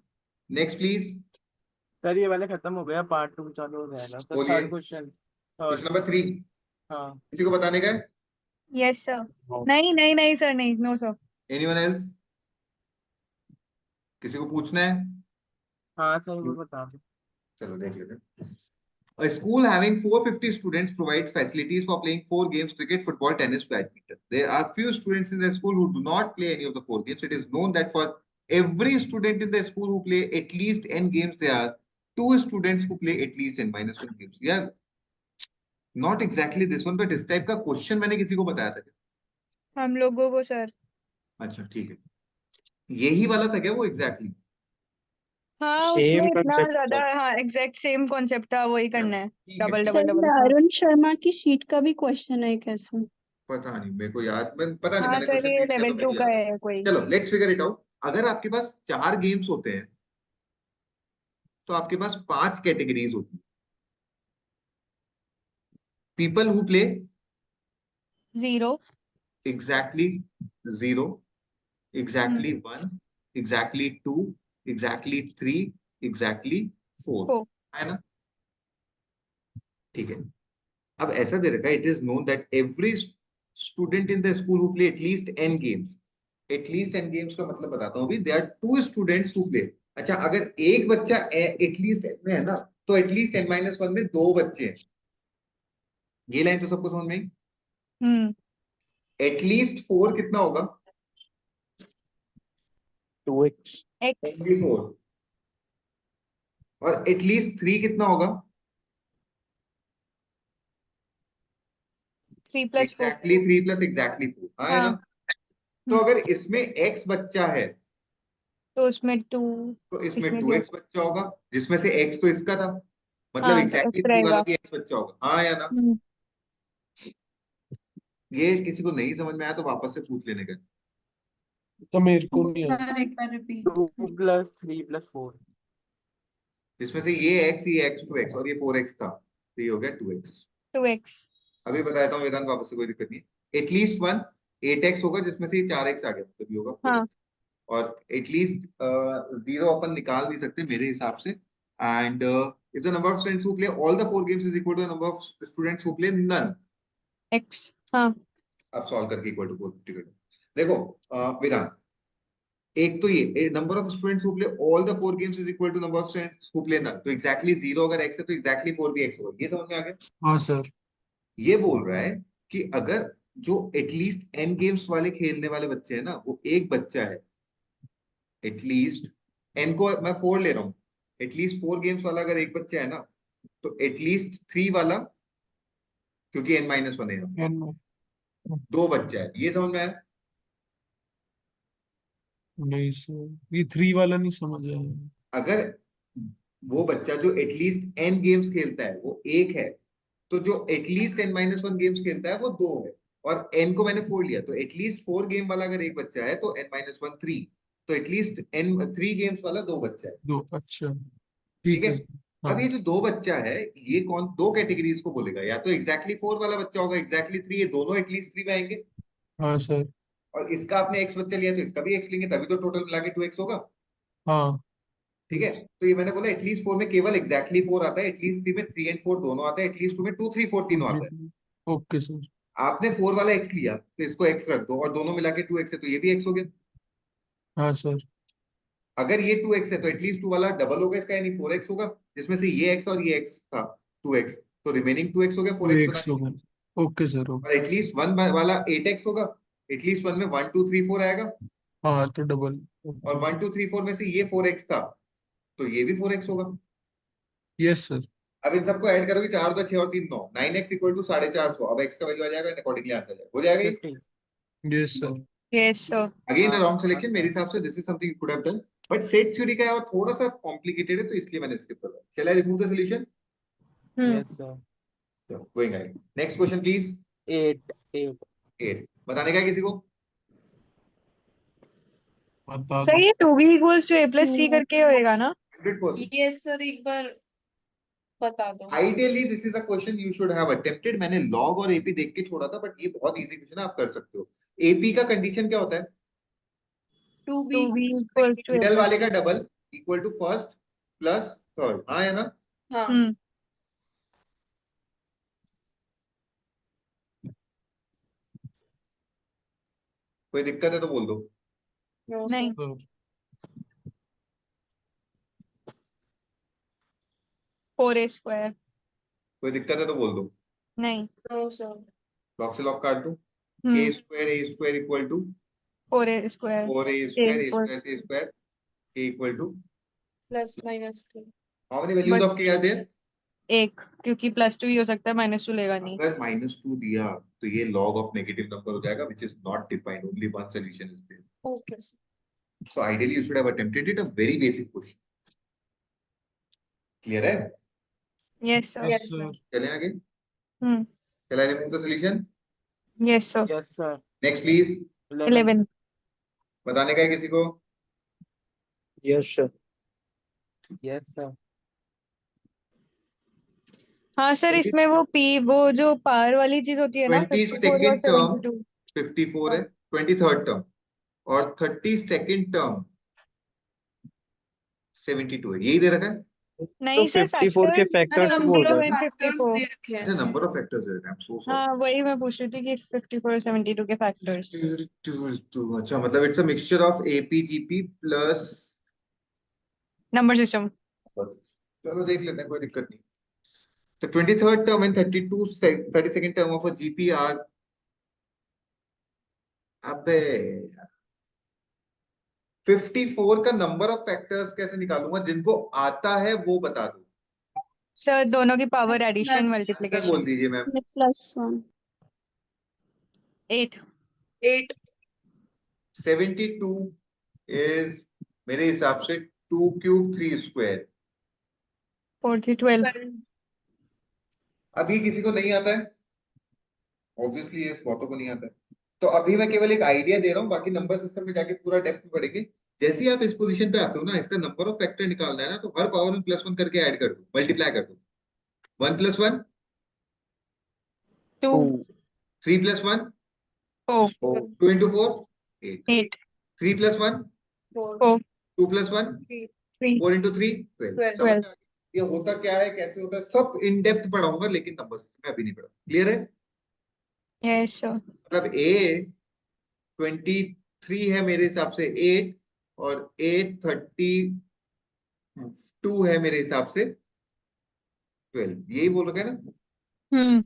next please. Sir ये वाला खत्म हो गया, पार्ट 2 चालू हो जाएगा सर। बोलिए। Third question. क्वेश्चन नंबर 3 हाँ किसी को बताने का है? यस सर, नहीं नहीं नहीं सर, नहीं नो सर, एनीवन एल्स? किसी को पूछना है? हाँ सर वो बता दो। चलो देख लेते हैं। A school having 450 students provides facilities for playing 4 games: cricket, football, tennis, badminton. There are few students in the school who do not play any of the 4 games. It is known that for every student in the school who play at least n games, there are 2 students who play at least n minus 1 games. Yeah, not exactly this one, but इस type का question मैंने किसी को बताया था क्या? हम लोगों को सर, अच्छा ठीक है, यही वाला था क्या वो एग्जैक्टली? हाँ सेम उसमें इतना कंसेप्ट ज्यादा, था। हाँ एग्जैक्ट सेम कॉन्सेप्ट था, वही करना है, ठीक है, डबल सर डबल डबल, ये हाँ अरुण शर्मा की शीट का भी क्वेश्चन है कैसे पता नहीं मेरे को याद, मैं पता नहीं हाँ मैंने सर क्वेश्चन ये रीड किया तो लेवल 2 मेरे का याद है कोई, है। चलो लेट्स फिगर इट आउट। अगर आपके पास 4 गेम्स होते हैं तो आपके पास 5 कैटेगरीज होती है। People who play 0, exactly 0, exactly 1, exactly 2, exactly 3, exactly 4, 4, है ना? ठीक है, अब ऐसा दे रखा है, it is known that every student in the school who play at least n games. At least n games का मतलब बताता हूँ अभी। There are 2 students who play. अच्छा अगर एक बच्चा एटलीस्ट n में है ना, तो एटलीस्ट n-1 में 2 बच्चे हैं। ये लाइन तो सबको समझ में आई? हम्म एटलीस्ट 4 कितना होगा? 2x x, only 4। और एटलीस्ट 3 कितना होगा? 3 + 4, एग्जैक्टली 3 प्लस एग्जैक्टली 4, हाँ है हाँ ना? तो अगर इसमें x बच्चा है तो उसमें 2, तो इसमें इसमें भी 2x बच्चा होगा, जिसमें से x तो इसका था, मतलब हाँ तो एग्जैक्टली x 3 वाला रहेगा, भी x बच्चा होगा, हाँ या ना? हम्म ये किसी को नहीं समझ में आया तो वापस से पूछ लेने का। तो मेरे को नहीं है। सर एक बार रिपीट 2 + 3 + 4 जिसमें से ये x 2x और ये 4x था, तो ये हो गया 2x। 2x। अभी बताता हूँ वेदांत, वापस से कोई दिक्कत नहीं है। एटलीस्ट वन 8x होगा जिसमें से ये 4x आ गया, मतलब ये होगा 4x। हाँ। और एटलीस्ट 0 अपन निकाल नहीं सकते मेरे हिसाब से। And if the number of students who play all the 4 games is equal to the number of students who play none. x। हाँ। अब सॉल्व करके इक्वल टू 450 कर दो। देखो वेदांत, एक तो ये number of students who play all the 4 games is equal to number of students who play none, तो एग्जैक्टली 0 अगर x है तो एग्जैक्टली 4 भी x होगा। ये समझ में आ गया? हाँ सर। ये बोल रहा है कि अगर जो एटलीस्ट n गेम्स वाले खेलने वाले बच्चे हैं ना, वो एक बच्चा है, एटलीस्ट n को मैं 4 ले रहा हूँ, एटलीस्ट 4 गेम्स वाला अगर एक बच्चा है ना, तो एटलीस्ट 3 वाला, क्योंकि n-1 है, N- 2 बच्चा है। ये समझ में आया? नहीं सर, ये 3 वाला नहीं समझ आया। अगर वो बच्चा जो एटलीस्ट n गेम्स खेलता है वो एक है, तो जो एटलीस्ट n-1 गेम्स खेलता है वो 2 है, और n को मैंने 4 लिया, तो एटलीस्ट 4 गेम वाला अगर एक बच्चा है तो n-1 3, तो एटलीस्ट n 3 गेम्स वाला 2 बच्चा है। 2, अच्छा ठीक ठीक है? है। हाँ अब ये जो 2 बच्चा है, ये कौन 2 कैटेगरीज को बोलेगा? या तो एग्जैक्टली 4 वाला बच्चा होगा, एग्जैक्टली 3, ये दोनों एटलीस्ट 3 में आएंगे। हाँ सर। और इसका आपने x बच्चा लिया तो इसका भी x लेंगे, तभी तो टोटल मिला के 2x होगा। हाँ ठीक है? तो ये मैंने बोला एटलीस्ट 4 में केवल एग्जैक्टली 4 आता है, एटलीस्ट 3 में 3 एंड 4 दोनों आता है, एटलीस्ट 2 में 2 3 4 तीनों आता है। Okay sir. आपने 4 वाला x लिया तो इसको x रख दो, और दोनों मिला के 2x है, तो ये भी x हो गया। हाँ सर। अगर ये 2x है तो एटलीस्ट 2 वाला डबल होगा इसका, यानी 4x होगा, जिसमें से ये x और ये x था 2x, तो रिमेनिंग 2x हो गया 4x बना 2x के। होगा। Okay sir. और एटलीस्ट 1 वाला 8x होगा, एटलीस्ट 1 में 1 2 3 4 आएगा, हाँ तो डबल। और 1 2 3 4 में से ये 4x था, तो ये भी 4x होगा। Yes sir. अब इन सबको ऐड करोगे, 4 2 6 और 3 9, 9x इक्वल टू 450। अब x का वैल्यू आ जाएगा, अकॉर्डिंगली आंसर आ जाएगा। हो जाएगा ये? 50 yes sir. yes sir। Again हाँ, रॉन्ग सिलेक्शन मेरे अच्छा। हिसाब से। This is something you could have done, but set theory का है और थोड़ा सा कॉम्प्लिकेटेड है, तो इसलिए मैंने स्किप कर दिया। Shall I remove the solution? Yes sir। Going ahead, next question please. 8 8 बताने का है किसी को? बता सर दो। ये 2b equals to a plus c करके होएगा ना? 100%। यस सर एक बार बता दो। Ideally this is a question you should have attempted. मैंने लॉग और एपी देख के छोड़ा था, बट ये बहुत इजी क्वेश्चन है, आप कर सकते हो। एपी का कंडीशन क्या होता है? 2b 2b equals to a middle plus वाले का c। Double equal to first plus third, हाँ है ना? हाँ हम्म। कोई दिक्कत है तो बोल दो। नो नहीं। सर। Sir 4a square। कोई दिक्कत है तो बोल दो। नहीं। No sir. लॉग से लॉग काट दूं। K square a square equal to 4a square। 4 a a square, a equals square से square, k equal to +-2। How many values but of k are there? एक, क्योंकि +2 ही हो सकता है, -2 लेगा नहीं। अगर -2 दिया तो ये log ऑफ नेगेटिव नंबर हो जाएगा, which is not defined, only one solution is there. Okay sir. So ideally you should have attempted it, a very basic question. Clear है? yes sir। Yes sir. चलें आगे? हम्म। Shall I remove the solution? yes sir। Yes sir। Next please. 11। बताने का है किसी को? Yes sir. Yes sir। हाँ sir, इसमें वो वो जो पावर वाली चीज होती है ना, 54 और 22nd term 72। 54 है, 23rd term और 32nd term 72 है, यही दे रखा है। तो नहीं सर, 54 के फैक्टर फैक्टर्स बोल 72 रहे and हैं। फैक्टर्स 54। दे रखे हैं। अच्छा, नंबर ऑफ फैक्टर्स दे रखा है, आई एम सो सॉरी। हाँ वही मैं पूछ रही थी कि 54 और 72 के फैक्टर्स। अच्छा, मतलब it's a mixture of AP GP plus, number system. चलो देख लेते हैं, कोई दिक्कत नहीं। The 23rd term and 32nd term of a GPR. अबे 54 का नंबर ऑफ फैक्टर्स कैसे निकालूंगा? जिनको आता है वो बता दो। सर दोनों की power addition Plus- answer multiplication. बोल दीजिए मैम। +1। 8। 8। 72 इज मेरे हिसाब से 2 क्यूब 3 स्क्वायर। 4 3 12। अब ये किसी को नहीं आता है? ऑब्वियसली ये बहुतों को नहीं आता है। तो अभी मैं केवल एक आइडिया दे रहा हूँ, बाकी नंबर सिस्टम में जाके पूरा डेप्थ में पढ़ेंगे। जैसे ही आप इस पोजीशन पे आते हो ना, इसका नंबर ऑफ फैक्टर निकालना है ना, तो हर पावर में +1 करके ऐड कर दो, मल्टीप्लाई कर दो। 1 + 1 2 2 3 + 1 4 4 2 × 4 8 8 3 + 1 4 4 2 + 1 3 3 4 × 3 12। 12 समझ में आ गया? ये होता क्या है, कैसे होता है, सब इन डेप्थ पढ़ाऊंगा, लेकिन नंबर सिस्टम में अभी नहीं पढ़ा। क्लियर है? Yes sir. मतलब A 23 है मेरे हिसाब से 8, और A 32 है मेरे हिसाब से 12। यही बोल रखे हैं ना? हम्म।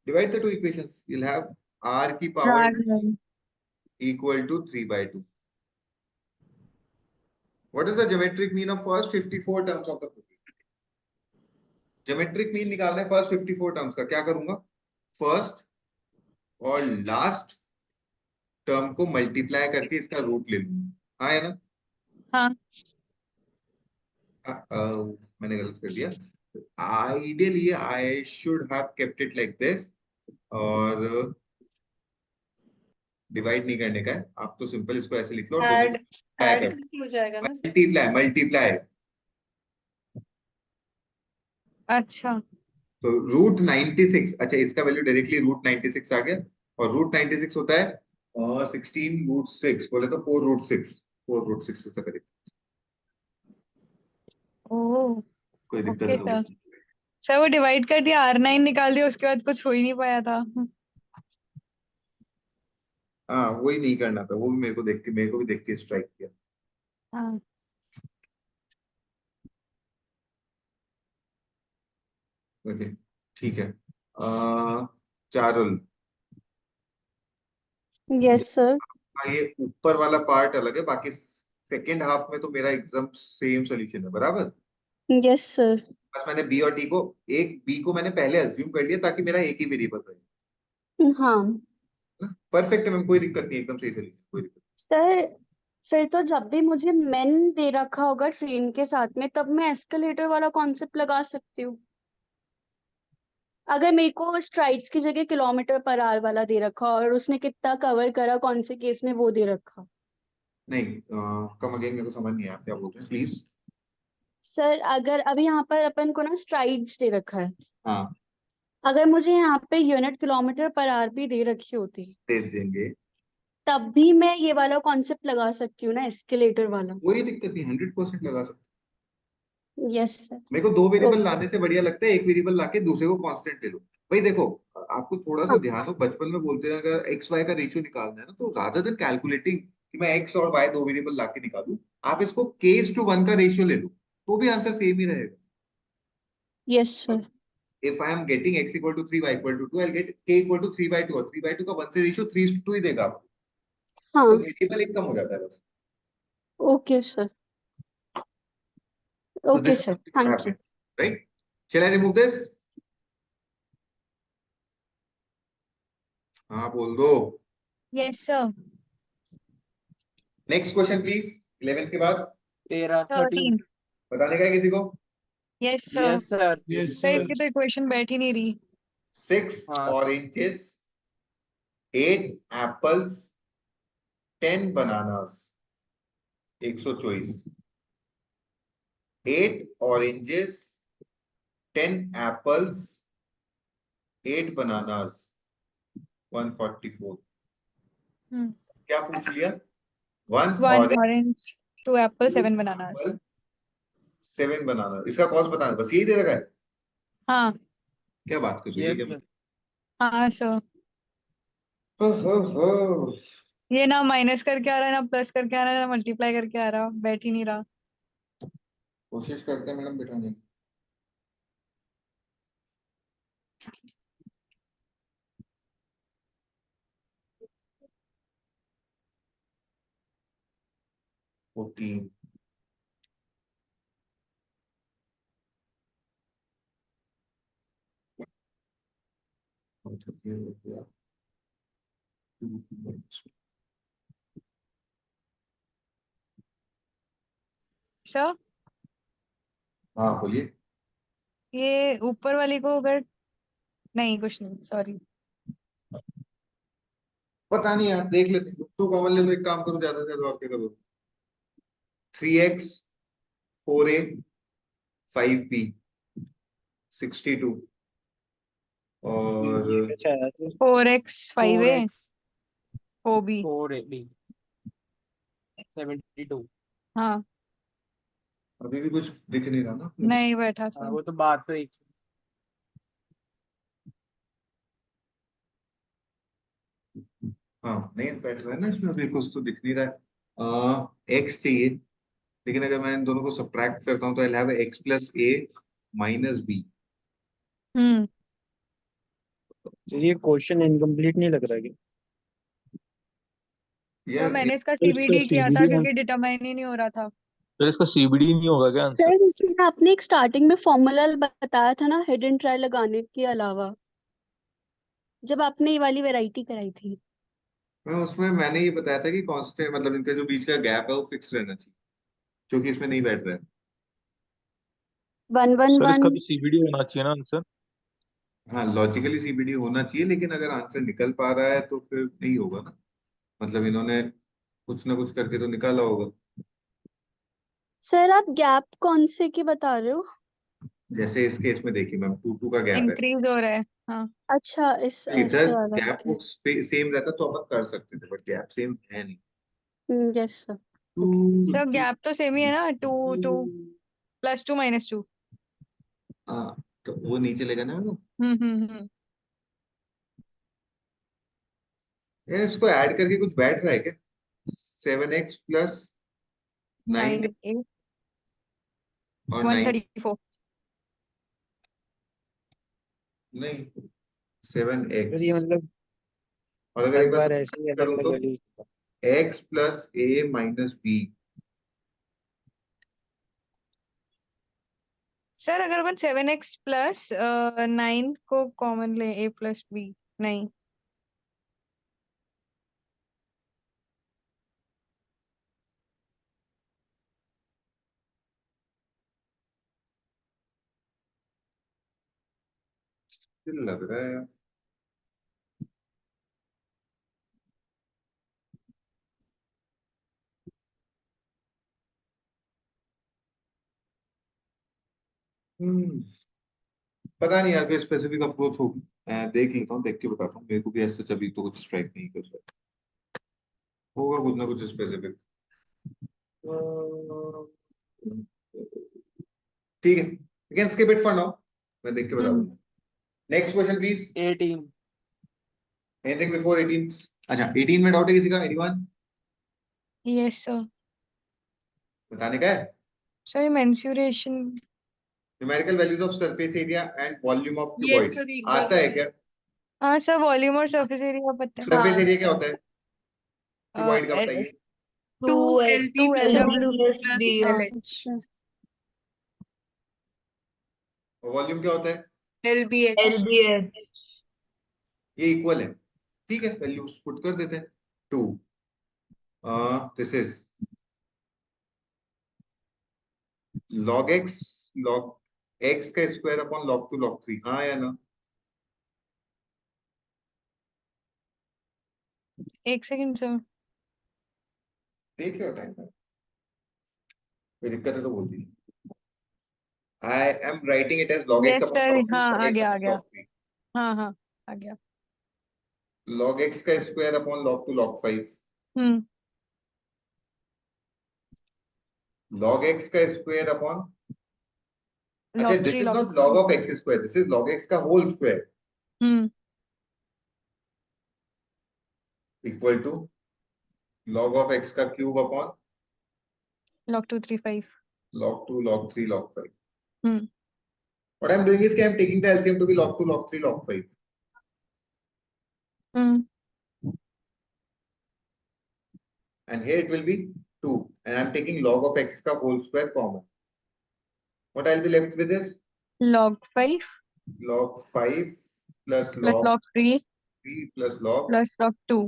Divide the two equations. You'll have r की power R9 equal to 3/2. What is the geometric mean of first 54 terms of the probability? Geometric mean निकालना है first 54 terms का। क्या करूंगा? First और last term को multiply करके इसका root ले लूंगा। हाँ है ना? हाँ। मैंने गलत कर दिया। Ideally I should have kept it like this, और डिवाइड नहीं करने का है। आप तो सिंपल इसको ऐसे लिख लो और दोनों ऐड ऐड करके हो जाएगा ना सर? Multiply multiply. अच्छा। तो √96, अच्छा इसका वैल्यू डायरेक्टली √96 आ गया, और √96 होता है 16 √6, बोले तो 4 √6। 4 √6 इज द करेक्ट। ओह कोई दिक्कत ओके नहीं सर। होगी। सर वो डिवाइड कर दिया, R9 निकाल दिया, उसके बाद कुछ हो ही नहीं पाया था। हाँ वही नहीं करना था, वो भी मेरे को भी देख के स्ट्राइक किया। हाँ। ओके ठीक है। Charul, yes sir. हाँ, ये ऊपर वाला पार्ट अलग है, बाकी सेकेंड हाफ में तो मेरा एकदम सेम सोल्यूशन है, बराबर। Yes sir. बस मैंने बी और डी को, एक बी को मैंने पहले अज्यूम कर लिया ताकि मेरा एक ही वेरिएबल रहे। हाँ परफेक्ट है मैम, कोई दिक्कत नहीं, एकदम सही सोल्यूशन, कोई दिक्कत सर, फिर तो जब भी मुझे मेन दे रखा होगा ट्रेन के साथ में, तब मैं एस्केलेटर वाला कॉन्सेप्ट लगा सकती हूँ। अगर मेरे को स्ट्राइड्स की जगह किलोमीटर पर आवर वाला दे रखा और उसने कितना कवर करा कौन से केस में वो दे रखा। नहीं। कम अगेन, मेरे को समझ नहीं आया आप क्या बोल रहे हैं, प्लीज। सर अगर अभी यहाँ पर अपन को ना स्ट्राइड्स दे रखा है, हाँ अगर मुझे यहाँ पे यूनिट किलोमीटर पर आवर भी दे रखी होती, दे देंगे, तब भी मैं ये वाला कॉन्सेप्ट लगा सकती हूँ ना, एस्केलेटर वाला। कोई दिक्कत नहीं, 100% लगा सकते। Yes sir. मेरे को दो वेरिएबल ओके। लाने से बढ़िया लगता है एक वेरिएबल लाके दूसरे को कांस्टेंट ले लो। भाई देखो, आपको थोड़ा सा हाँ ध्यान हो, बचपन में बोलते हैं अगर एक्स वाई का रेशियो निकालना है ना, तो रादर देन कैलकुलेटिंग कि मैं एक्स और वाई दो वेरिएबल लाके निकालूं, आप इसको k:1 का रेशियो ले लो, तो भी आंसर सेम ही रहेगा। Yes sir. If I am getting x equal to 3, y equal to 2, I'll get k equal to 3/2, और 3/2 का 1 से रेशियो 3:2 ही देगा आपको। हाँ तो वेरिएबल एक कम हो जाता है बस। Okay sir. So okay this is sir, what thank you. happened, right? Shall I remove this? हाँ बोल दो। Yes sir. Next question please, 11th के बाद 13 13 13। बताने का है किसी को? Yes sir. Yes sir. Yes sir sir. इसकी तो इक्वेशन बैठ ही नहीं रही। 6 हाँ oranges, 8 apples, 10 bananas, 124। 8 oranges, 10 apples, 8 bananas, 144। हम्म। क्या पूछ लिया? 1 1 orange, ऑरेंज, 2 एप्पल, 7 बनानास। 7 बनाना, इसका कॉस्ट बताना, बस यही दे रखा है। हाँ। क्या बात कर रही है, यस क्या सर। हाँ सर। हो। ये ना माइनस करके आ रहा है, ना प्लस करके आ रहा है, ना मल्टीप्लाई करके आ रहा, बैठ ही नहीं रहा। कोशिश करते हैं मैडम बिठाने की। फोर्टीन, सर हाँ बोलिए। ये ऊपर वाली को अगर, नहीं कुछ नहीं, सॉरी। पता नहीं यार, देख लेते हैं। टू कॉमन ले लो, एक काम करो, ज्यादा से ज्यादा और क्या करो। 3x 4a 5b 62 और ये कैसे आया था? 4x 5a 4x 4b 4b 72। हाँ अभी भी कुछ दिख नहीं रहा ना अपने को। नहीं बैठा हाँ सब। वो तो बात तो एक हाँ नहीं बैठ रहा है ना इसमें, अभी कुछ तो दिख नहीं रहा है। x चाहिए, लेकिन अगर मैं इन दोनों को सब्ट्रैक्ट करता हूँ तो I have x plus a minus b। तो ये क्वेश्चन इनकम्प्लीट नहीं लग रहा कि सर मैंने इसका तो इसका CBD किया था CBD क्योंकि डिटरमाइन ही नहीं हो रहा था। फिर इसका CBD नहीं होगा क्या आंसर? सर इसमें आपने एक स्टार्टिंग में फॉर्मूला बताया था ना हिडन ट्राई लगाने के अलावा, जब आपने ये वाली वैरायटी कराई थी। मैं उसमें मैंने ये बताया था कि कांस्टेंट मतलब इनका जो बीच का गैप है वो फिक्स रहना चाहिए, क्योंकि इसमें नहीं बैठ रहा है। 1 1 सर 1। इसका भी CBD होना चाहिए ना आंसर? हाँ लॉजिकली सीबीडी होना चाहिए, लेकिन अगर आंसर निकल पा रहा है तो फिर नहीं होगा ना। मतलब इन्होंने कुछ ना कुछ करके तो निकाला होगा। सर आप गैप कौन से की बता रहे हो? जैसे इस केस में देखिए मैम, 2 का गैप है, इंक्रीज हो रहा है हाँ। अच्छा इस तो ऐसे इधर वाला, गैप ओके। वो सेम रहता तो अपन कर सकते थे, बट गैप सेम है नहीं। Yes sir. सर गैप तो सेम ही है ना 2 2 +2 -2। हाँ तो वो नीचे लेगा ना वो। हम्म। यार इसको ऐड करके कुछ बैठ रहा है क्या? 7x प्लस 9 9 8 और 9 134। नहीं 7x। फिर ये मतलब और अगर हर एक बार बार ऐसे ही सब्ट्रैक्ट अलग करूँ अलग तो values. x plus a minus b। Sir अगर अपन 7x प्लस 9 को कॉमन ले a प्लस b नहीं। लग रहा है यार। हम्म पता नहीं यार, कोई स्पेसिफिक अप्रोच होगी। मैं देख लेता हूँ, देख के बताता हूँ। मेरे को भी ऐसे अभी तो कुछ स्ट्राइक नहीं कर रहा है। होगा कुछ ना कुछ स्पेसिफिक। ठीक है, you can skip it for now, मैं देख के बता हम्म दूंगा। Next question please. 18। Anything before 18? अच्छा 18 में डाउट है किसी का? Anyone yes sir. बताने का है? Sir mensuration. Numerical values of surface area and volume of yes cuboid sir एक बार आता है क्या? हाँ सर वॉल्यूम और सरफेस एरिया पता है। सरफेस हाँ एरिया क्या होता है क्यूबॉइड का, बताइए। 2 LP 2 LW प्लस हाँ DLH अच्छा। वॉल्यूम क्या होता है? LBH ये इक्वल है, ठीक है, वैल्यूज पुट कर देते हैं। 2 this is log x log x का स्क्वायर अपॉन log 2 log 3, हाँ या ना? एक सेकंड सर। देख लो टाइम में, कोई दिक्कत है तो बोल दीजिए। I am writing it as log x yes upon sir log 2 हाँ log आ x गया आ अपॉन गया। log 3। हाँ आ गया। log x का square upon log 2 log 5। Hmm log x का स्क्वायर अपॉन, अच्छा log this 3 is log not log of x square, this is log x का whole square hmm equal to log of x का cube upon log 2 3 5। log 2 log 3 log 5। Hmm what I'm doing is कि I'm taking the LCM to be log 2 log 3 log 5, hmm and here it will be 2, and I'm taking log of x का whole square common. What I'll be left with is log 5 log 5 plus plus log log 3 3 plus log plus log 2।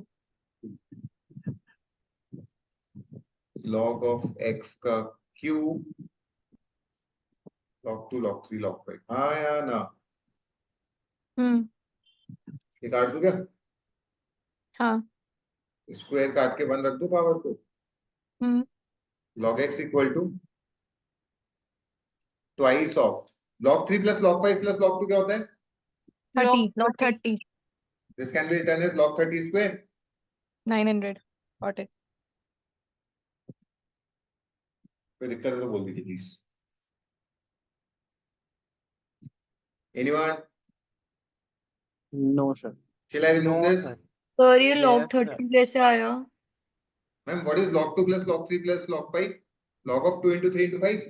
log of x का cube log 2 log 3 log 5, हाँ या ना? हम्म ये काट दूं क्या? हाँ स्क्वायर काट के 1 रख दो पावर को, hmm log x equal to twice of log 3 plus log 5 plus log 2 क्या होता है? 30 Log log 30 this can be written as log 30 square. 900 got it. कोई दिक्कत है तो बोल दीजिए please. Anyone? No, sir. Shall I remove No, this? sir. Sir ये log Yes, sir. 30 कैसे आया? Ma'am, what is log 2 plus log 3 plus log 5? Log of 2 into 3 into 5?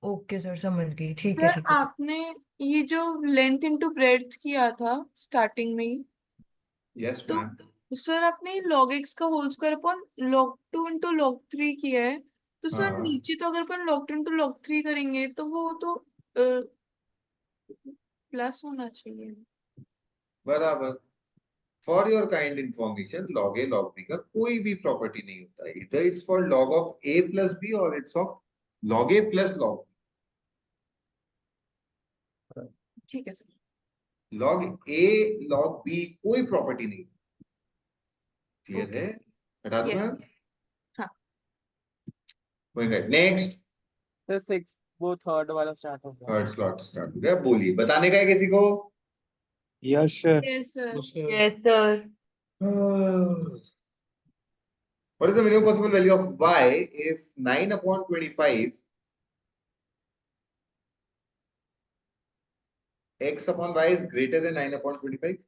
Okay sir समझ गई, ठीक है सर ठीक है। आपने ये जो लेंथ इनटू ब्रेड्थ किया था स्टार्टिंग में ही, Yes, तो ma'am. सर आपने log x का whole square upon log 2 into log 3 किया है, तो सर हाँ. नीचे तो अगर अपन log 2 इंटू log 3 करेंगे तो वो तो प्लस होना चाहिए. बराबर. For your kind information, log a log b का कोई भी प्रॉपर्टी नहीं होता है. Either it's for log of a plus b or it's of log a plus log b. ठीक है sir. Log a log b कोई प्रॉपर्टी नहीं. Clear Okay. है? हटा दूं Yes. मैं? हाँ. Going ahead. Next. सर 6 वो थर्ड वाला स्टार्ट हो गया. थर्ड स्लॉट स्टार्ट हो गया. बोलिए, बताने का है किसी को? Yes, sir. Yes, sir. Yes sir. What is the minimum possible value of y if 9 upon 25 x upon y is greater than 9 upon 25?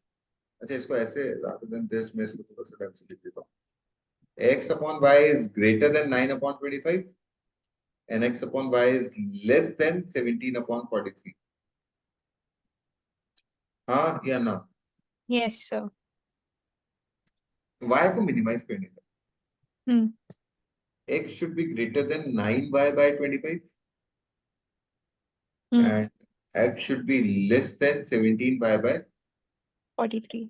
अच्छा, इसको ऐसे rather than this मैं इसको थोड़ा सा ढंग से लिख देता हूँ. x upon y is greater than 9 upon 25 and x upon y is less than 17 upon 43. हाँ या ना? Yes sir. y को मिनिमाइज करने का. हम्म x should be greater than 9y by 25 hmm and x should be less than 17y by 43.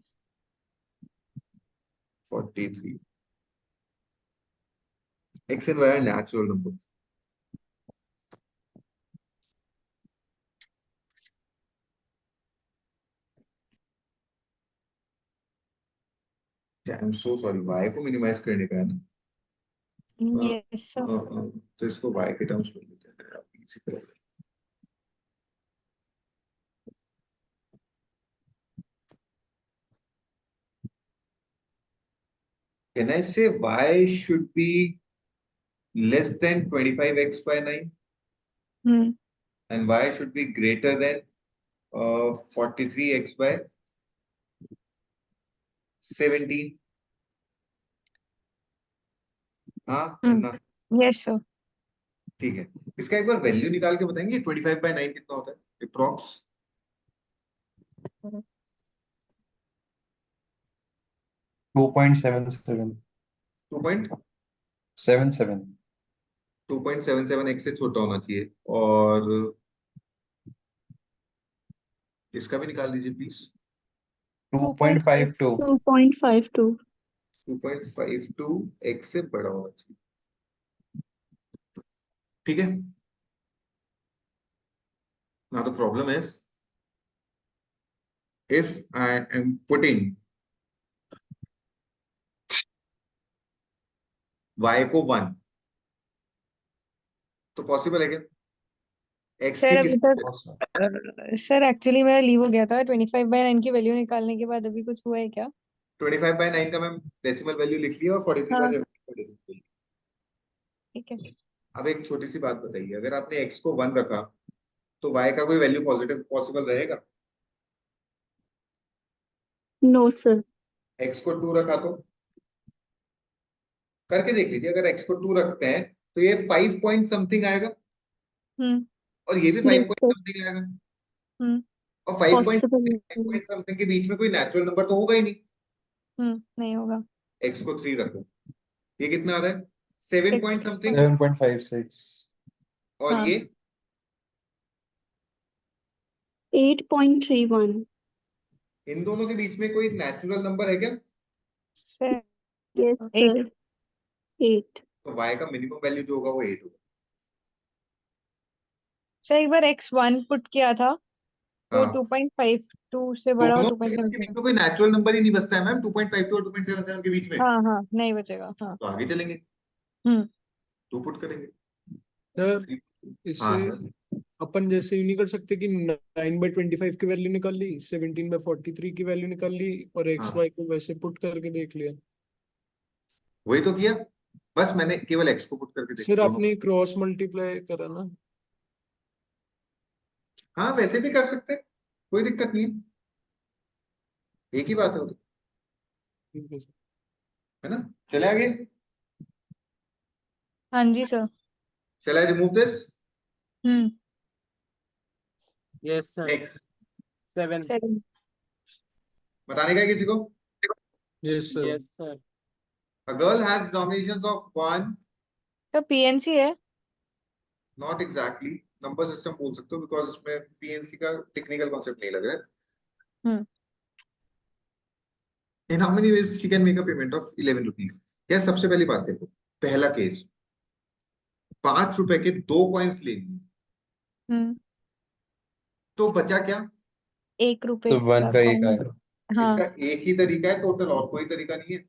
43. X and y are natural numbers. I'm so sorry. Y को minimise करने का है ना? Yes sir. तो इसको y के टर्म्स में लेते हैं. आप इसी तरह. Can I say y should be less than 25x by 9 hmm and y should be greater than 43x by 17? हाँ या ना? Yes sir. ठीक है. इसका एक बार वैल्यू निकाल के बताएंगे 25 by 9 कितना होता है अप्रॉक्स? 2.77 77 2.77 x से छोटा होना चाहिए. और इसका भी निकाल दीजिए प्लीज. 2.52 2.52. 2.52 x से बड़ा होना चाहिए. ठीक है. Now the problem is if I am putting y को 1 तो पॉसिबल है क्या? x सर की अभी किस तक सर एक्चुअली मेरा लीव हो गया था 25/9 की वैल्यू निकालने के बाद. अभी कुछ हुआ है क्या? 25 by 9 का मैम डेसिमल वैल्यू लिख लिया और 43 by हाँ 17 का डेसिमल. ठीक है. अब एक छोटी सी बात बताइए, अगर आपने x को 1 रखा तो y का कोई वैल्यू पॉजिटिव पॉसिबल रहेगा? No, sir. x को 2 रखा तो करके देख लीजिए. अगर x को 2 रखते हैं तो ये 5 पॉइंट समथिंग आएगा हम्म और ये भी 5 Yes, पॉइंट sir. समथिंग आएगा. हम्म और 5 Possible. पॉइंट समथिंग के बीच में कोई नेचुरल नंबर तो होगा ही नहीं. नहीं होगा. x को 3 रखो, ये कितना आ रहा है? 7 पॉइंट 6. समथिंग. 7.56 और हाँ. ये 8.31. इन दोनों के बीच में कोई नेचुरल नंबर है क्या? Sir Yes, 8. sir. 8. तो y का मिनिमम वैल्यू जो होगा वो 8 होगा. सर एक बार x1 पुट किया था तो हाँ 2.52 से बड़ा दोनों और बीच 2.77। में कोई नेचुरल नंबर ही नहीं बचता है मैम 2.52 और 2.77 के बीच में, हाँ हाँ नहीं बचेगा, हाँ। तो आगे चलेंगे, हम्म 2 पुट करेंगे। सर 3 इससे हाँ सर, अपन जैसे ये नहीं कर सकते कि 9/25 की वैल्यू निकाल ली, 17/43 की वैल्यू निकाल ली और एक्स हाँ वाई को वैसे पुट करके देख लिया। वही तो किया, बस मैंने केवल x को पुट करके देखा सर दोनों। आपने क्रॉस मल्टीप्लाई करा ना? हाँ वैसे भी कर सकते हैं, कोई दिक्कत नहीं है, एक ही बात है वो तो, ठीक है सर। है ना। चले आगे, हाँ जी sir. shall I remove this? Hmm yes sir. Next, 7। 7। बताने का है किसी को? Yes sir. Yes sir. A girl has denominations of 1, तो पीएनसी है। not exactly, नंबर सिस्टम बोल सकते हो बिकॉज इसमें पीएनसी का टेक्निकल कॉन्सेप्ट नहीं लग रहा है। हम्म In how many ways she can make a payment of 11 rupees? यार सबसे पहली बात देखो, पहला केस 5 रुपए के 2 कॉइन्स ले लिए, हम्म तो बचा क्या? 1 रुपए तो वन का का एक coin। आया। हाँ इसका एक ही तरीका है टोटल, और कोई तरीका नहीं है।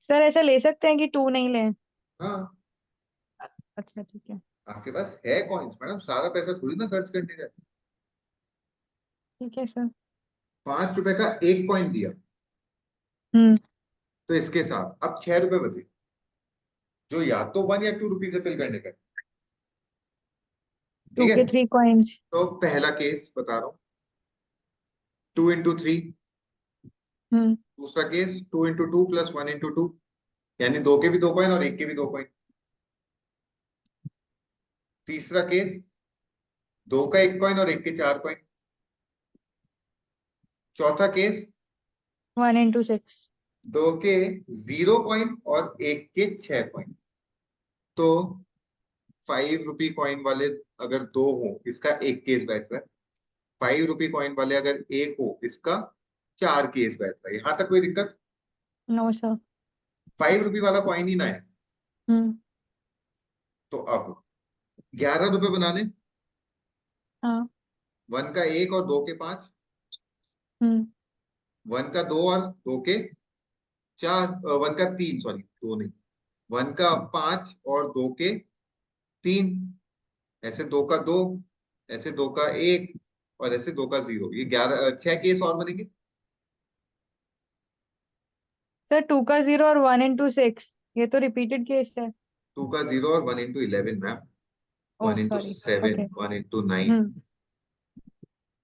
सर ऐसा ले सकते हैं कि 2 नहीं लें? हाँ अच्छा ठीक है। आपके पास है कॉइन्स मैडम, सारा पैसा थोड़ी ना खर्च करने का है। ठीक है सर। 5 रुपए का एक कॉइन दिया, हम्म तो इसके साथ अब 6 रुपए बचे, जो या तो 1 या 2 रुपीज से फिल करने का है। 2 ठीक है, के 3 कॉइन्स। तो पहला केस बता रहा हूँ, 2 into 3। हम्म दूसरा केस 2 into 2 plus 1 into 2, यानी 2 के भी 2 कॉइन और 1 के भी 2 कॉइन। तीसरा केस 2 का 1 कॉइन और 1 के 4 कॉइन। चौथा केस 1 into 6। 2 के 0 कॉइन और 1 के 6 कॉइन। तो 5 रुपी कॉइन वाले अगर 2 हो, इसका एक केस बैठ रहा है। 5 रुपी कॉइन वाले अगर एक हो, इसका 4 केस बैठ रहा है। यहां तक कोई दिक्कत? No sir. 5 रुपी वाला कॉइन ही ना है, हम्म तो अब 11 रुपए बनाने, हाँ 1 का 1 और 2 के 5, हम्म 1 का 2 और 2 के 4, 1 का 3, सॉरी 2 नहीं, 1 का 5 और 2 के 3, ऐसे 2 का 2, ऐसे 2 का 1 और ऐसे 2 का 0, ये 6 केस और बनेंगे। सर 2 का 0 और 1 into 6 ये तो रिपीटेड केस है। 2 का 0 और 1 into 11 मैम, ओह 1 into सॉरी। 7, ओके। 1 into 9। हम्म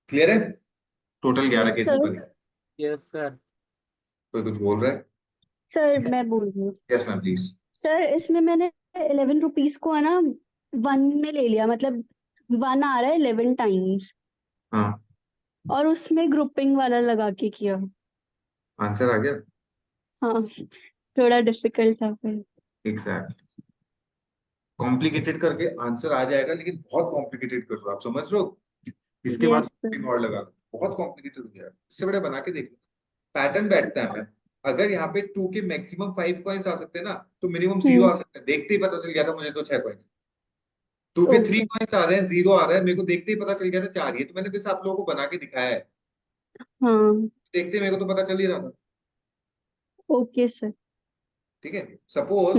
क्लियर है? टोटल 11 केसेस सर बने। Yes sir. कोई कुछ बोल रहा है? सर मैं बोल रही हूँ। Yes ma'am please. सर इसमें मैंने 11 रुपीज को है ना 1 में ले लिया, मतलब 1 आ रहा है 11 टाइम्स, हाँ और उसमें ग्रुपिंग वाला लगा के किया। आंसर आ गया। हाँ थोड़ा डिफिकल्ट था फिर। एग्जैक्ट, कॉम्प्लिकेटेड करके आंसर आ जाएगा, लेकिन बहुत कॉम्प्लिकेटेड कर रहे हो आप, समझ रहे हो? इसके बाद यस सर। और लगा लो, बहुत कॉम्प्लिकेटेड हो गया। इससे बड़े बना के देख लो, पैटर्न बैठता है मैम। अगर यहाँ पे 2 के मैक्सिमम 5 कॉइन्स आ सकते हैं ना, तो मिनिमम 0 आ सकते हैं। देखते ही पता चल गया था मुझे तो 6 कॉइन्स। 2 के 3 ओके। कॉइन्स आ रहे हैं, 0 आ रहा है, मेरे को देखते ही पता चल गया था 4, ये तो मैंने बस आप लोगों को बना के दिखाया है। हाँ देखते मेरे को तो पता चल ही रहा था। Okay sir. ठीक है, suppose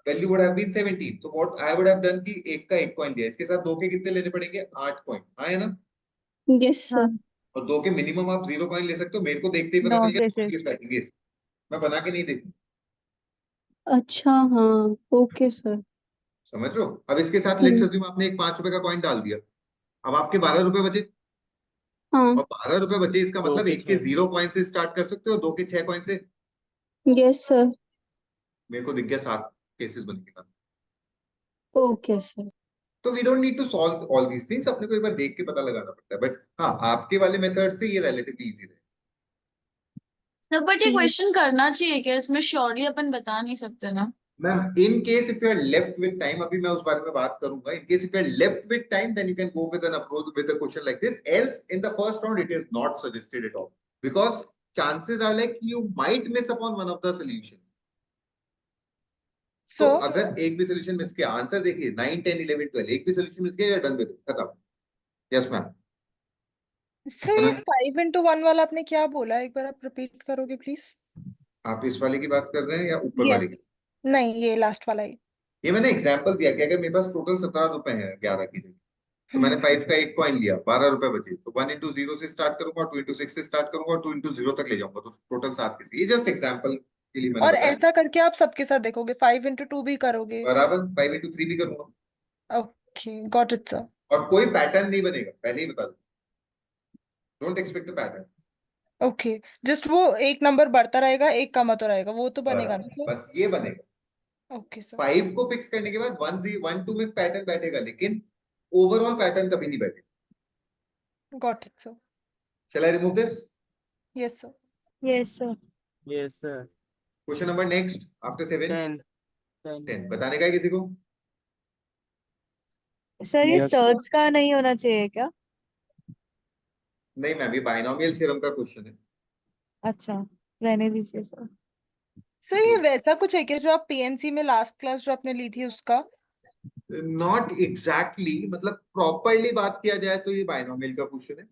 value would have been 17, तो what I would have done कि 1 का 1 कॉइन लिया, इसके साथ 2 के कितने लेने पड़ेंगे? 8 कॉइन, आए ना। यस हाँ सर। और 2 के मिनिमम आप 0 कॉइन ले सकते हो, मेरे को देखते ही पता 9 चल गया केसेस। बैठेंगे, मैं बना के नहीं देखूं। अच्छा हाँ ओके सर। समझ रहे हो? अब इसके साथ लेट्स अज्यूम आपने एक 5 रुपए का कॉइन डाल दिया, अब आपके 12 रुपए बचे, हाँ और 12 रुपए बचे, इसका 2 मतलब के 1 के 6। 0 कॉइन से स्टार्ट कर सकते हो, 2 के 6 कॉइन से। Yes sir. मेरे को दिख गया 7 केसेस बनेंगे। Okay sir. तो we don't need to solve all these things, अपने को एक बार देख के पता लगाना पड़ता है। बट हाँ, आपके वाले मेथड से ये रिलेटिवली इजी है। सर बट ये ठीक। क्वेश्चन करना चाहिए क्या? इसमें श्योरली अपन बता नहीं सकते ना। Ma'am in case if you are left with time, अभी मैं उस बारे में बात करूंगा, in case if you are left with time then you can go with an approach with a question like this, else in the first round it is not suggested at all, because chances are like you might miss upon one of the solution. तो sir अगर एक भी solution miss किया, answer देखिए 9 10 11 12, एक भी solution miss किया, done with खत्म। Yes ma'am. सर ये 5 into 1 वाला आपने क्या बोला, एक बार आप रिपीट करोगे प्लीज? आप इस वाले की बात कर रहे हैं या ऊपर वाले यस, की? नहीं ये लास्ट वाला ही। ये मैंने एग्जांपल दिया कि अगर मेरे पास टोटल 17 रुपए हैं 11 की जगह, तो मैंने 5 का एक कॉइन लिया, 12 रुपए बचे, तो 1 into 0 से स्टार्ट करूंगा, 2 into 6 से स्टार्ट करूंगा और 2 into 0 तक ले जाऊंगा, तो टोटल 7 के। ये जस्ट एग्जांपल के लिए मैंने और बताया। ऐसा करके आप सबके साथ देखोगे, 5 into 2 भी करोगे? बराबर 5 into 3 भी करूंगा। Okay, got it sir. और कोई पैटर्न नहीं बनेगा, पहले ही बता दो, don't expect a pattern. Okay, just वो एक नंबर बढ़ता रहेगा, एक कम होता रहेगा, वो तो बनेगा ना सर? बस ये बनेगा। Okay sir. 5 को फिक्स करने के बाद 1 1 2 में पैटर्न बैठेगा, लेकिन ओवरऑल पैटर्न कभी नहीं बैठेगा। Got it sir. Shall I remove this? Yes sir. Yes, sir. Yes sir. Question number next after 7 10 10 10 बताने का है किसी को? सर ये Yes. सर्च का नहीं होना चाहिए क्या? नहीं मैम, ये बाइनोमियल थ्योरम का क्वेश्चन है। अच्छा, रहने दीजिए सर। सर ये वैसा कुछ है क्या जो आप पीएनसी में लास्ट क्लास जो आपने ली थी उसका? नॉट एग्जैक्टली, मतलब प्रॉपरली बात किया जाए तो ये बाइनोमियल का क्वेश्चन है।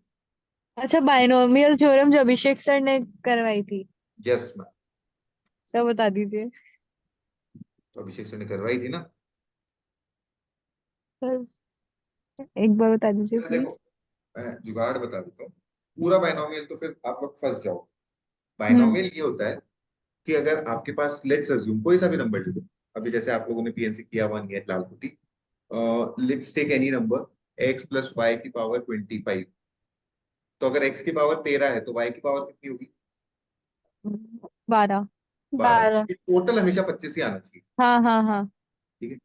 अच्छा, बाइनोमियल थ्योरम जो अभिषेक सर ने करवाई थी, यस मैम, सर बता दीजिए तो अभिषेक सर ने करवाई थी ना। सर, एक बार बता दीजिए देखो प्लीज। मैं जुगाड़ बता देता हूँ। पूरा बाइनोमियल तो फिर आप लोग फंस जाओ। हम्म बाइनोमियल ये होता है कि अगर आपके पास लेट्स अज्यूम कोई सा भी नंबर ले लो, अभी जैसे आप लोगों ने पीएनसी किया 1 year Lal Kuti, let's take any number x plus y की पावर 25। तो अगर x की पावर 13 है तो y की पावर कितनी होगी? 12। 12। टोटल हमेशा 25 ही आना चाहिए। हाँ हाँ हाँ। ठीक है,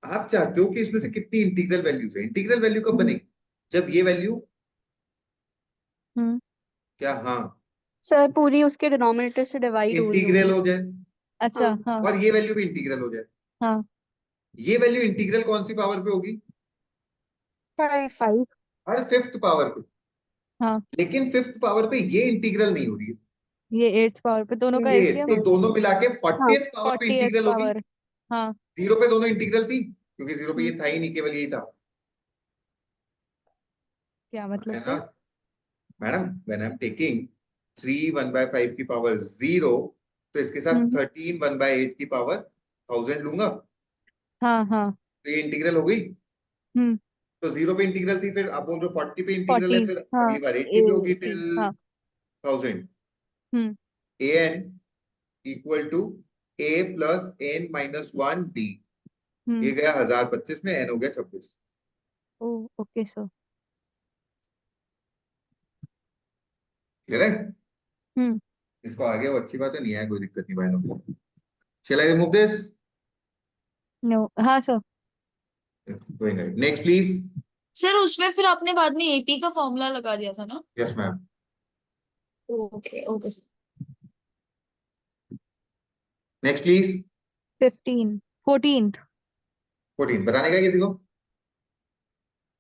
आप चाहते हो कि इसमें से कितनी इंटीग्रल वैल्यूज है? इंटीग्रल वैल्यू कब हम्म बनेगी? जब ये वैल्यू, हम्म। क्या, हाँ, सर पूरी उसके डिनोमिनेटर से डिवाइड हो रही इंटीग्रल होगी। हो जाए अच्छा, हाँ हाँ और ये वैल्यू भी इंटीग्रल हो जाए। हाँ। ये वैल्यू इंटीग्रल कौन सी पावर पे होगी? 5। 5। हर फिफ्थ पावर पे। हाँ, लेकिन फिफ्थ पावर पे ये इंटीग्रल नहीं हो रही है, ये 8th पावर पे दोनों का ये एलसीएम। तो दोनों मिला के हाँ 40th पावर पे 40th इंटीग्रल होगी। पावर। हाँ। जीरो पे दोनों इंटीग्रल थी, क्योंकि जीरो पे ये हम्म, था ही नहीं, केवल यही था, क्या मतलब है ना sir? Madam? When I am taking 3 1/5 की पावर 0, तो इसके साथ हम्म 13 1/8 की पावर 1000 लूंगा, हाँ हाँ। तो ये इंटीग्रल हो गई। हम्म तो 0 पे इंटीग्रल थी, फिर आप बोल रहे हो 40 पे इंटीग्रल है, 40। फिर हाँ, अगली बार 80 पे होगी 80। टिल हाँ। 1000। Hmm an equal to a plus n minus 1 d। ये हम्म। गया 1025 में, n हो गया 26। ओ, ओके सर। क्लियर है? हम्म। इसको आगे वो अच्छी बात है, नहीं आया कोई दिक्कत नहीं भाई लोग। शैल आई रिमूव दिस? नो, हाँ sir. Going ahead, next please. Sir उसमें फिर आपने बाद में एपी का फॉर्मूला लगा दिया था ना? Yes ma'am. Okay okay sir. Next please. 15 14th। 14 बताने का है किसी को?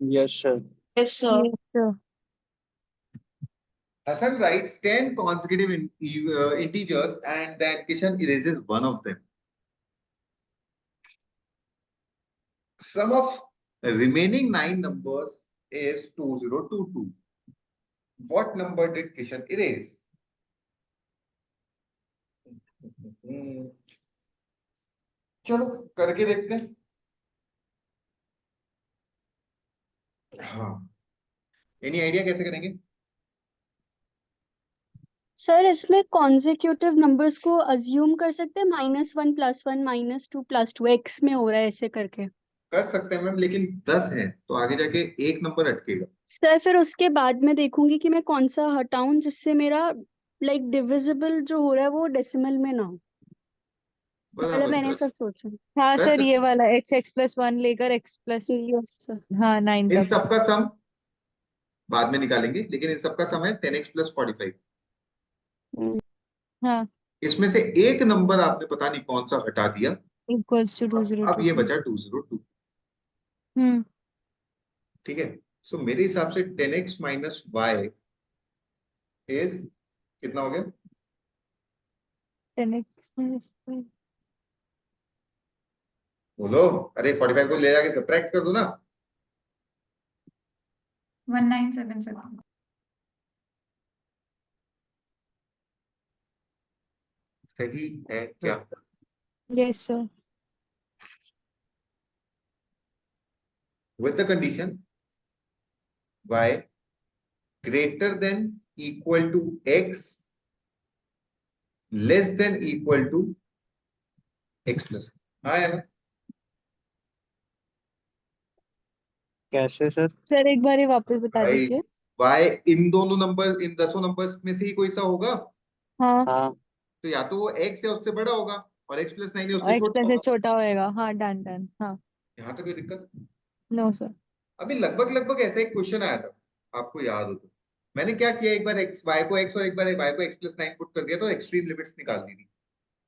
Yes, sir. Yes sir. Yes sir. Hassan writes 10 consecutive integers and then Kishan erases one of them. Sum of the remaining 9 numbers is 2022. What number did Kishan erase? चलो करके देखते हैं। हाँ, एनी आइडिया कैसे करेंगे? सर इसमें consecutive numbers को assume कर सकते हैं, -1 +1 -2 +2 x में हो रहा है ऐसे करके। कर सकते हैं मैम, लेकिन 10 है तो आगे जाके एक नंबर अटकेगा। सर फिर उसके बाद मैं देखूंगी कि मैं कौन सा हटाऊं जिससे मेरा लाइक डिविजिबल जो हो रहा है वो डेसिमल में ना हो। मतलब बराबर, मैंने कर ऐसा सोचा। हाँ कर सर, ये सकते। वाला x+1 लेकर x प्लस, यस सर। हाँ 9 इन तक। सबका सम बाद में निकालेंगे, लेकिन इन सबका सम है 10x + 45। हाँ, इसमें से एक नंबर आपने पता नहीं कौन सा हटा दिया, इक्वल्स टू अब ये 2022। बचा 202। हम्म। ठीक है, सो मेरे हिसाब से 10x - y इज कितना हो गया? 10x minus 5। बोलो। अरे 45 को ले जाके सब्ट्रैक्ट कर दो ना। 1977 सही है क्या? Yes, sir. With the condition y greater than equal to x less than equal to x plus। हाँ है ना? कैसे सर? सर एक बार ये वापस बता भाई दीजिए। y इन दोनों नंबर, इन 10 नंबर्स में से ही कोई सा होगा। हाँ, हाँ, तो या तो वो x है उससे बड़ा होगा और x प्लस 9 है और उससे एक्स छोटा प्लस होगा। छोटा होएगा। हाँ, डन डन। हाँ, यहाँ तक कोई दिक्कत? No sir. अभी लगभग लगभग ऐसा एक क्वेश्चन आया था, आपको याद हो तो। मैंने क्या किया, एक बार x y को x और एक बार y को x प्लस 9 पुट कर दिया तो एक्सट्रीम लिमिट्स निकाल दी थी।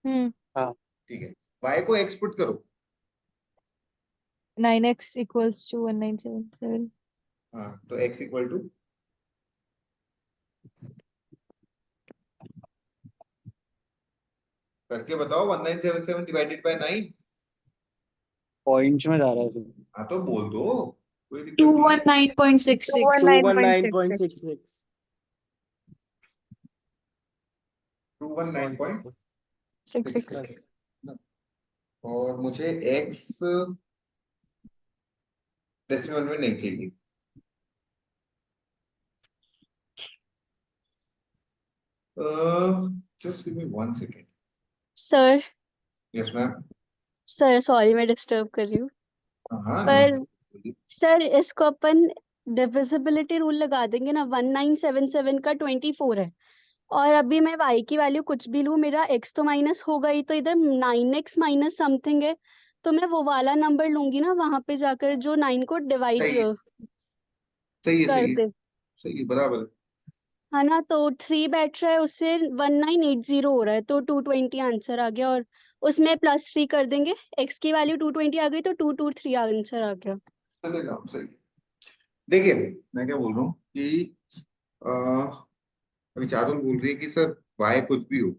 हम्म। हाँ, ठीक है, y को x पुट करो। 9x equals to 1977। हाँ, तो x इक्वल टू करके बताओ, 1977 डिवाइडेड बाय 9। पॉइंट्स में जा रहा है सर। हाँ तो बोल दो, कोई दिक्कत नहीं है। 219.66 219.66। 219.66 66। 219.66। और मुझे x डेसिमल में नहीं चाहिए। Just give me 1 second. Sir yes ma'am. Sir sorry मैं डिस्टर्ब कर रही हूँ, हाँ पर नहीं, सर इसको अपन डिविजिबिलिटी रूल लगा देंगे ना। 1977 का 24 है, और अभी मैं y की वैल्यू कुछ भी लूँ, मेरा x तो माइनस होगा ही, तो इधर 9x माइनस समथिंग है, तो मैं वो वाला नंबर लूंगी ना वहां पे जाकर जो 9 को डिवाइड सही है सही है कर सही है दे, सही है, बराबर है। है ना। तो 3 बैठ रहा है, उससे 1980 हो रहा है, तो 220 आंसर आ गया, और उसमें +3 कर देंगे, x की वैल्यू 220 आ गई तो 223 आंसर आ गया। चलेगा, सही है। देखिए, मैं क्या बोल रहा हूँ कि अ, अभी चारुल बोल रही है कि सर y कुछ भी हो,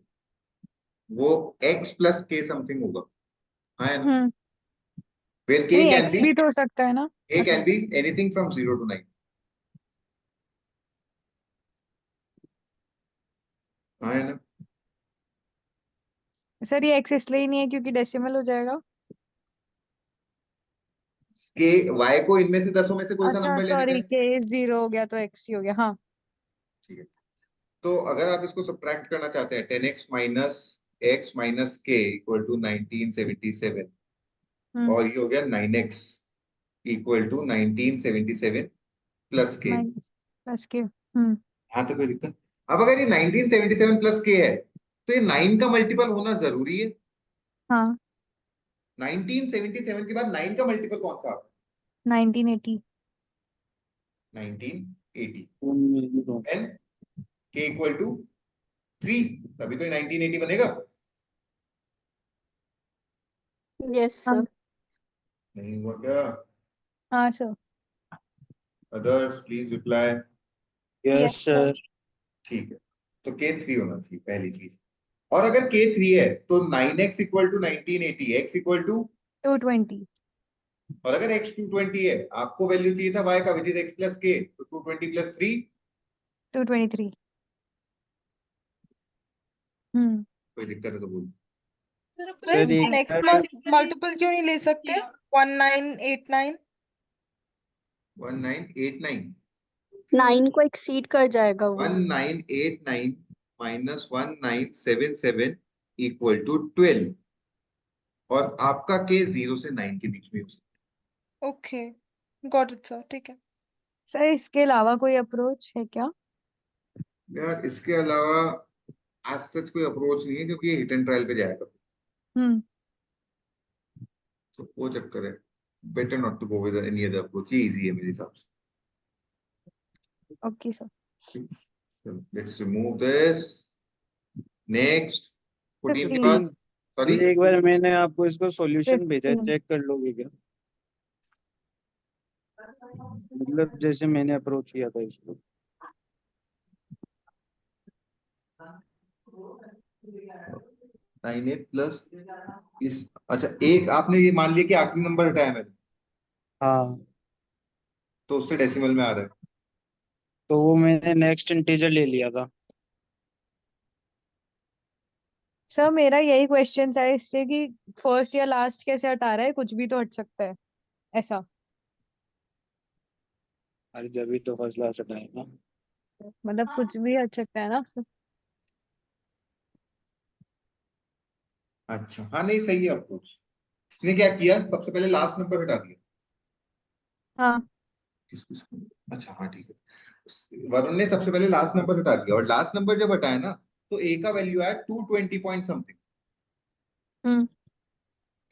वो x प्लस के समथिंग होगा। हाँ है ना? हम्म। वेयर k नहीं, कैन एक्स बी, भी तो हो सकता है ना। k अच्छा, can be anything from 0 to 9। हाँ है ना? सर ये एक्स इसलिए ही नहीं है क्योंकि डेसिमल हो जाएगा। k y को इनमें से 10 में से कोई सा अच्छा नंबर लेने का सॉरी, है। के 0 हो गया तो एक्स ही हो गया। हाँ। ठीक है, तो अगर आप इसको सब्ट्रैक्ट करना चाहते हैं, 10x माइनस x माइनस के इक्वल टू 1977, हम्म। और ये हो गया 9x इक्वल टू 1977 प्लस के। 9 + के। यहाँ तो कोई दिक्कत? अब अगर ये 1977 प्लस के है तो ये 9 का मल्टीपल होना जरूरी है। हाँ, 1977 के बाद 9 का मल्टीपल कौन सा आता 1980। है? 1980। तो एन के इक्वल टू 3, तभी तो ये 1980 बनेगा। यस हाँ। सर। नहीं हुआ क्या? हाँ sir. Others please reply. Yes yes sir. Sir. ठीक है, तो के 3 होना चाहिए पहली चीज। और अगर के 3 है तो 9x equal to 1980, x equal to, 220। और अगर x 220 है, आपको वैल्यू चाहिए था y का विच इज x प्लस के, तो 220 प्लस 3। 223। हम्म। कोई दिक्कत है तो बोल। सर सर एक नेक्स्ट बार मल्टीपल क्यों नहीं ले सकते? 1989। 1989, 9 को एक्सीड कर जाएगा वो। 1989 माइनस 1977 इक्वल टू 12, और आपका के 0 से 9 के बीच में हो सकता ओके, गॉट इट सर, ठीक है। सर इसके अलावा कोई अप्रोच है क्या? है। यार इसके अलावा आज सच कोई अप्रोच नहीं है, क्योंकि ये हिट एंड ट्रायल पे जाएगा, हम्म। तो वो चक्कर है। Better not to go with any other approach, ये इजी है मेरे हिसाब से। Okay sir. Let's remove this. Next 14 के 15। बाद, सॉरी एक बार मैंने आपको इसको सॉल्यूशन भेजा है, 15। चेक कर लोगे क्या? मतलब जैसे मैंने अप्रोच किया था इसको। 98 प्लस इस, अच्छा एक आपने ये मान लिया कि आखिरी नंबर हटाया मैंने, हाँ, तो उससे डेसिमल में आ रहा है। तो वो मैंने नेक्स्ट इंटीजर ले लिया था। सर मेरा यही क्वेश्चन था इससे कि फर्स्ट या लास्ट कैसे हटा रहा है, कुछ भी तो हट सकता है ऐसा। अरे जब भी तो फर्स्ट क्लास हटाएगा। मतलब कुछ भी हट सकता है ना सर। अच्छा हाँ, नहीं सही है अप्रोच। इसने क्या किया, सबसे पहले लास्ट नंबर हटा दिया। हाँ। अच्छा हाँ ठीक है, वरुण ने सबसे पहले लास्ट नंबर हटा दिया, और लास्ट नंबर जब हटाया ना, तो ए का वैल्यू आया 220 पॉइंट समथिंग। हम्म।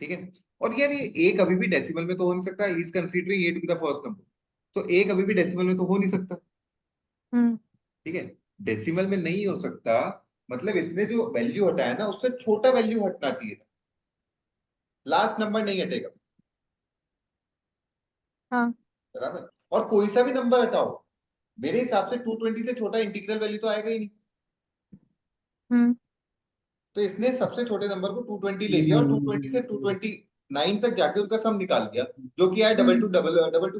ठीक है, और यार ये ए कभी भी डेसिमल में तो हो नहीं सकता, is considering a to be the first number, तो ए कभी भी डेसिमल में तो हो नहीं सकता। हम्म। ठीक है, डेसिमल में नहीं हो सकता, मतलब इसने जो वैल्यू हटाया ना उससे छोटा वैल्यू हटना चाहिए था, लास्ट नंबर नहीं हटेगा। हाँ। बराबर, और कोई सा भी नंबर हटाओ, मेरे हिसाब से 220 से छोटा इंटीग्रल वैल्यू तो आएगा ही नहीं। हम्म। तो इसने सबसे छोटे नंबर को 220 ले लिया, और 220 से 229 तक जाके उसका सम निकाल दिया, जो कि आया डबल टू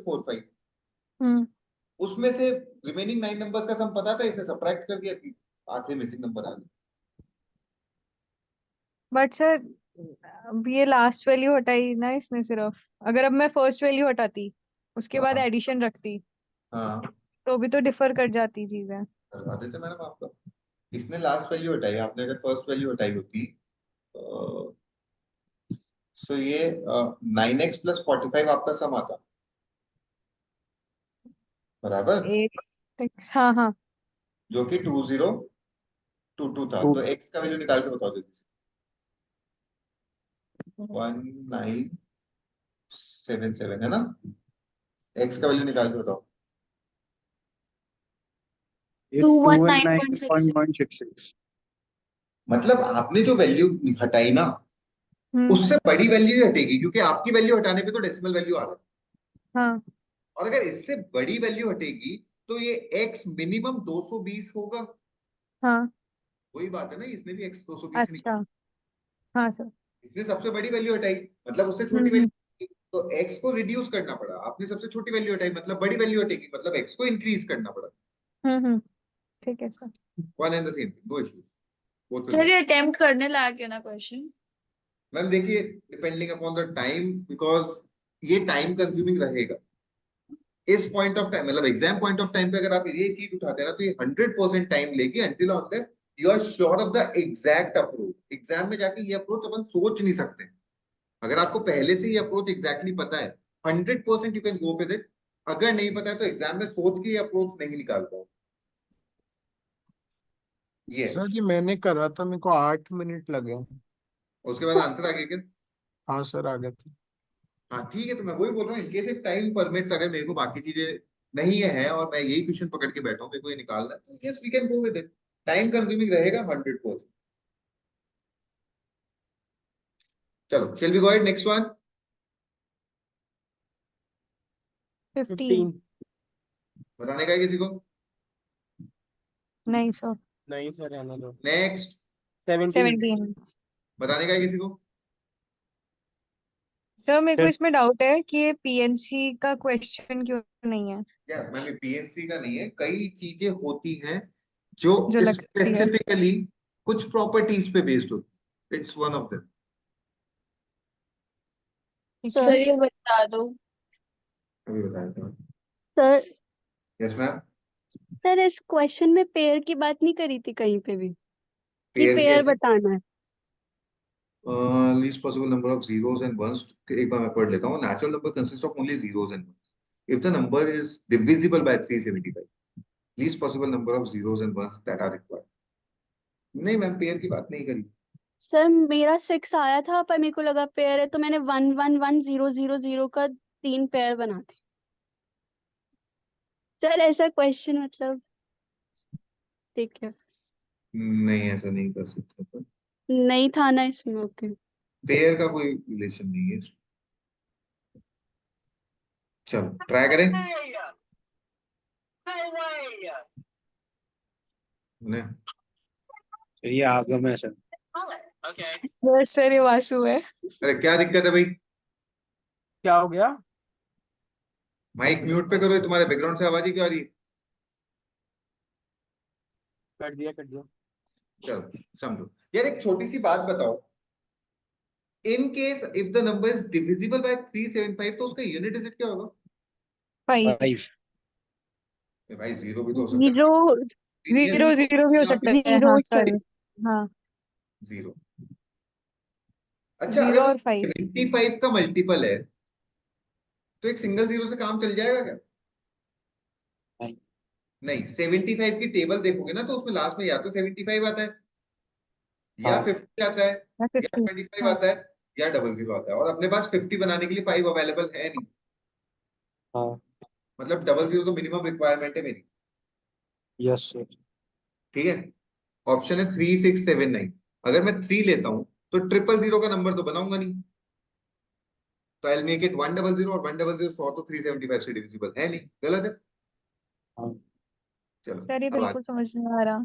45। हम्म। उसमें से रिमेनिंग 9 नंबर्स का सम पता था, इसने सब्ट्रैक्ट कर दिया कि आखिरी मिसिंग नंबर आ गया। बट सर अब ये लास्ट वैल्यू हटाई ना इसने सिर्फ, अगर अब मैं फर्स्ट वैल्यू हटाती उसके बाद हाँ एडिशन रखती हाँ, तो भी तो डिफर कर जाती चीजें। करवा देते मैडम आपका। इसने लास्ट वैल्यू हटाई, आपने अगर फर्स्ट वैल्यू हटाई होती, सो ये 9x प्लस 45 आपका सम आता, बराबर, एक हाँ हाँ। जो कि 2022 था। तो x का वैल्यू निकाल के बताओ जल्दी। 1977 है ना, x का वैल्यू निकाल के बताओ। ये 219.66 219.66। मतलब आपने जो वैल्यू हटाई ना, हम्म। उससे बड़ी वैल्यू ही हटेगी, क्योंकि आपकी वैल्यू हटाने पे तो डेसिमल वैल्यू आ रहा है, हाँ। और अगर इससे बड़ी वैल्यू हटेगी तो ये x मिनिमम 220 होगा। हाँ। वही बात है ना, इसने भी x 220 निकाला, अच्छा। हाँ सर। इसने सबसे बड़ी वैल्यू हटाई, मतलब उससे छोटी हम्म। वैल्यू, तो x को रिड्यूस करना पड़ा। आपने सबसे छोटी वैल्यू हटाई, मतलब बड़ी वैल्यू हटेगी, मतलब x को इंक्रीज करना पड़ा। हम्म। ठीक है sir. One and the same thing, no issues, both will sir work. ये अटेम्प्ट करने लायक है ना क्वेश्चन? मैम देखिए, depending upon the time, because ये टाइम कंज्यूमिंग रहेगा इस पॉइंट ऑफ टाइम, मतलब एग्जाम पॉइंट ऑफ टाइम पे अगर आप ये चीज उठाते हैं ना, तो ये 100% टाइम लेगी, until unless you are sure of the exact approach. Exam में जाके ये अप्रोच अपन सोच नहीं सकते, अगर आपको पहले से ये अप्रोच एग्जैक्टली पता है 100% you can go with it. अगर नहीं पता है तो एग्जाम में सोच के ये अप्रोच नहीं निकाल पाओ, ये है। सर ये मैंने करा था, मेरे को 8 मिनट लगे। उसके बाद आंसर आ गया क्या? हाँ सर, आ गए थे। हाँ ठीक है, तो मैं वही बोल रहा हूँ, इनकेस इफ टाइम परमिट्स, अगर मेरे को बाकी चीजें नहीं है और मैं यही क्वेश्चन पकड़ के बैठा हूँ, मेरे को ये निकालना है, तो yes we can go with it. Time consuming रहेगा 100%। चलो, shall we go ahead next one? 15। बताने का है किसी को? नहीं सर। नहीं सर, रहने दो। नेक्स्ट, 17। 17। बताने का है किसी को? सर मेरे को इसमें डाउट है कि ये पीएनसी का क्वेश्चन क्यों नहीं है, क्या मैम, पीएनसी का नहीं है, कई चीजें होती हैं जो जो लगती है। स्पेसिफिकली कुछ प्रॉपर्टीज पे बेस्ड होती, इट्स वन ऑफ देम। ठीक सर है। ये बता दो। अभी बताया था। Sir yes ma'am. सर इस क्वेश्चन में पेयर की बात नहीं करी थी कहीं पे भी कि पेयर पेयर कैसे? बताना है? Least possible number of zeros and ones, एक बार मैं पढ़ लेता हूँ। Natural number consist of only zeros and ones if the number is divisible by 375, least possible number of zeros and ones that are required. नहीं ma'am, pair की बात नहीं करी। सर मेरा 6 आया था पर मेरे को लगा पेयर है, तो मैंने 1 1 1 0 0 0 का 3 पेयर बना थे। सर ऐसा क्वेश्चन मतलब, ठीक है, नहीं, ऐसा नहीं कर सकते, नहीं था ना इसमें। ओके। पेयर का कोई रिलेशन नहीं है इसमें। चलो ट्राई करें। नहीं, ये आगम है सर। बस सर ये वासु है। अरे क्या दिक्कत है भाई? क्या हो गया? माइक म्यूट पे करो, तुम्हारे बैकग्राउंड से आवाज ही क्यों आ रही है? कर दिया कर दिया। चलो समझो यार, एक छोटी सी बात बताओ। इन case if the number is divisible by 375, तो उसका यूनिट डिजिट क्या होगा? 5। 5। भाई जीरो भी तो हो सकता है। जीरो, जीरो जीरो जीरो भी हो सकता है, हाँ सर। हाँ, जीरो। अच्छा, जीरो अगर और 5। 75 का मल्टीपल है तो एक सिंगल जीरो से काम चल जाएगा क्या? नहीं। नहीं, 75 की टेबल देखोगे ना, तो उसमें लास्ट में या तो 75 आता है, या हाँ 50 आता है, या या 50। 25 हाँ आता है, या डबल जीरो आता है। और अपने पास 50 बनाने के लिए 5 अवेलेबल है नहीं। हाँ। मतलब डबल जीरो तो मिनिमम रिक्वायरमेंट है मेरी। Yes sir. ठीक है, ऑप्शन है 3679। अगर मैं 3 लेता हूं तो ट्रिपल जीरो का नंबर तो बनाऊंगा नहीं, तो आई मेक इट 100, और 100 100 तो 375 से डिविजिबल है नहीं, गलत है। हाँ। चलो सर ये अब बिल्कुल समझ नहीं आ रहा।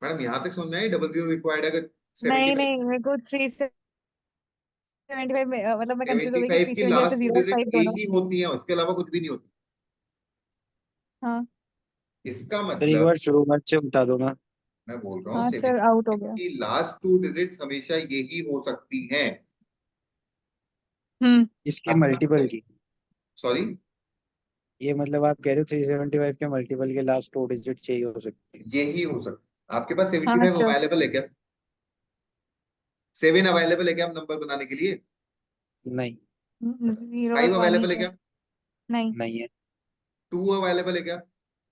मैडम यहां तक समझ में आई? डबल जीरो रिक्वायर्ड अगर नहीं 75, नहीं, मेरे को 375 में मतलब मैं कंफ्यूज हो गई कि 75 की 375 से लास्ट टू जीरो और डिजिट 5 ए दोनों। ही होती है, उसके अलावा कुछ भी नहीं होती। हाँ। इसका सर एक मतलब, बार शुरुआत से उठा दो ना। मैं बोल रहा हूँ हाँ सर, आउट हो 75 गया। की लास्ट टू डिजिट्स हमेशा यही हो सकती हैं। हम्म। इसके मल्टीपल की। सॉरी, ये मतलब आप कह रहे हो 375 के मल्टीपल के लास्ट 2 डिजिट चाहिए हो सकती है। यही हो सकती। आपके पास हाँ 75 सर। अवेलेबल है क्या? 7 अवेलेबल है क्या नंबर बनाने के लिए? नहीं। जीरो और 5 1 ही अवेलेबल है है। क्या? नहीं। नहीं है। 2 अवेलेबल है क्या?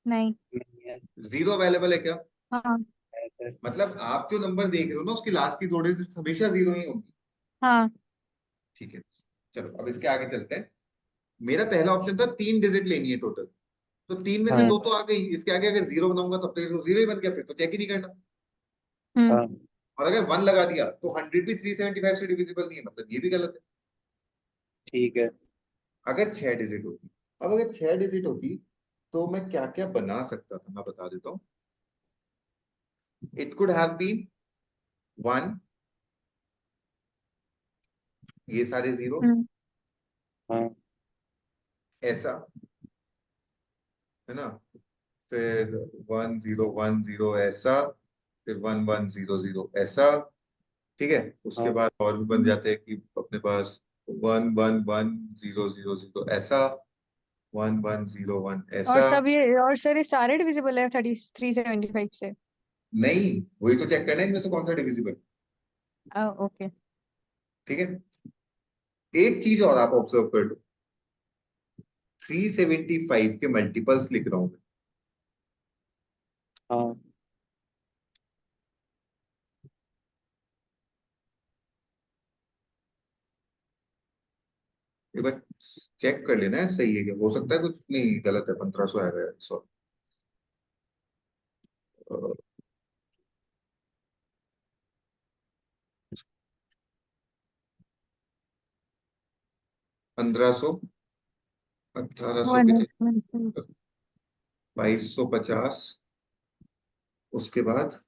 नहीं। नहीं है। 0 अवेलेबल है क्या? हाँ। है सर। मतलब आप जो नंबर देख रहे हो ना, उसकी लास्ट की 2 डिजिट हमेशा जीरो ही होगी। हाँ। ठीक है, चलो अब इसके आगे चलते हैं। मेरा पहला ऑप्शन था 3 डिजिट लेनी है टोटल, तो 3 में से हाँ। 2 तो आ गई। इसके आगे अगर जीरो बनाऊंगा तब तो ये जीरो ही बन गया, फिर तो चेक ही नहीं करना। हम्म। हाँ। और अगर 1 लगा दिया तो 100 भी 375 से डिविजिबल नहीं है, मतलब ये भी गलत है। ठीक है। अगर 6 डिजिट होती, अब अगर 6 डिजिट होती तो मैं क्या क्या बना सकता था, मैं बता देता हूँ। इट कुड हैव बीन 1, ये सारे जीरो, हम्म। हाँ। ऐसा है ना, फिर 1 0 1 0 ऐसा, फिर 1 1 0 0 ऐसा। ठीक है, उसके हाँ। बाद और भी बन जाते हैं कि अपने पास 1 1 1 0 0 0 ऐसा, 1 1 0 1 और ऐसा। सब ये, और सर ये सारे डिविजिबल है 375 से? नहीं, वही तो चेक करना है इनमें से कौन सा डिविजिबल। ओके। ठीक है, एक चीज और आप ऑब्जर्व कर लो, 375 के मल्टीपल्स लिख रहा हूं मैं। हाँ। एक बार चेक कर लेना है सही है क्या, हो सकता है कुछ नहीं गलत है, 1500 आएगा, सॉरी। 1500, 1875, 2250, उसके बाद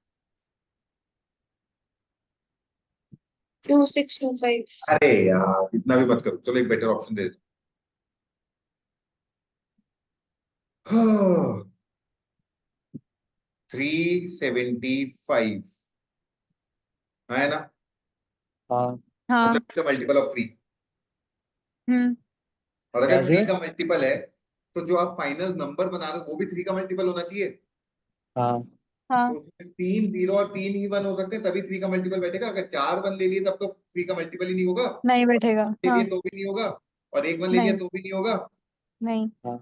2625। अरे यार इतना भी मत करो, चलो एक बेटर ऑप्शन दे दो। 375 है ना, हाँ। हाँ। मतलब इसका मल्टीपल ऑफ 3। हम्म। और अगर कैसे? 3 का मल्टीपल है तो जो आप फाइनल नंबर बना रहे हो वो भी 3 का मल्टीपल होना चाहिए। हाँ। हाँ। तो उसमें 3 0 और 3 ही 1 हो सकते हैं, तभी 3 का मल्टीपल बैठेगा। अगर 4 1 ले लिए तब तो 3 का मल्टीपल ही नहीं होगा, नहीं और बैठेगा। ले हाँ। लिए तो भी नहीं होगा, और एक 1 ले लिया नहीं। तो भी नहीं होगा। नहीं। हाँ।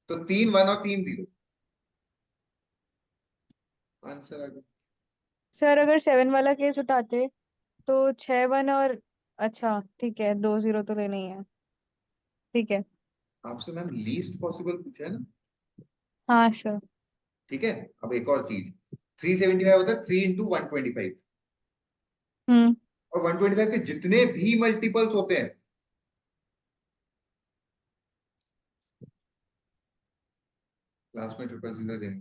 तो 3 1 और 3 0 आंसर आ गया। सर अगर 7 वाला केस उठाते तो 6 1 और, अच्छा ठीक है, 2 0 तो लेने ही है। ठीक है। आपसे मैम लीस्ट पॉसिबल पूछा है ना। हाँ सर। ठीक है, अब एक और चीज, 375 होता है 3 इंटू 125, हम्म। और 125 के जितने भी मल्टीपल्स होते हैं, लास्ट में ट्रिपल जीरो देंगे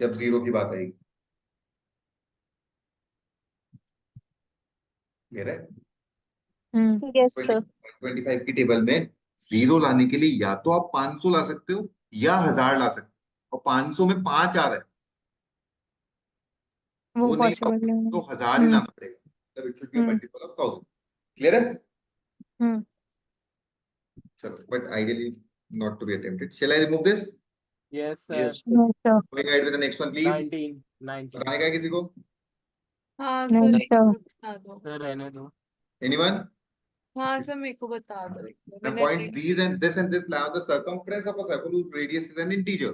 जब जीरो की बात आएगी। क्लियर है? यस सर 25 की टेबल में 0 लाने के लिए या तो आप 500 ला सकते हो या 1000 ला सकते हो, और 500 में 5 आ रहा है, वो वो नहीं पॉसिबल पाओगे, नहीं तो है। 1000 ही हम्म लाना पड़ेगा, मतलब it should be a hmm multiple of 1000। Clear है? हम्म चलो, but ideally not to be attempted. Shall I remove this? Yes sir Yes. yes sir Going ahead with the next one, please. 19 बताने का है किसी को? हाँ नहीं सर sir एक बार बता दो। सर रहने दो Anyone? हाँ सर मेरे को बता दो एक बार, The मैंने points these and this lie on the circumference of a circle whose radius is an integer.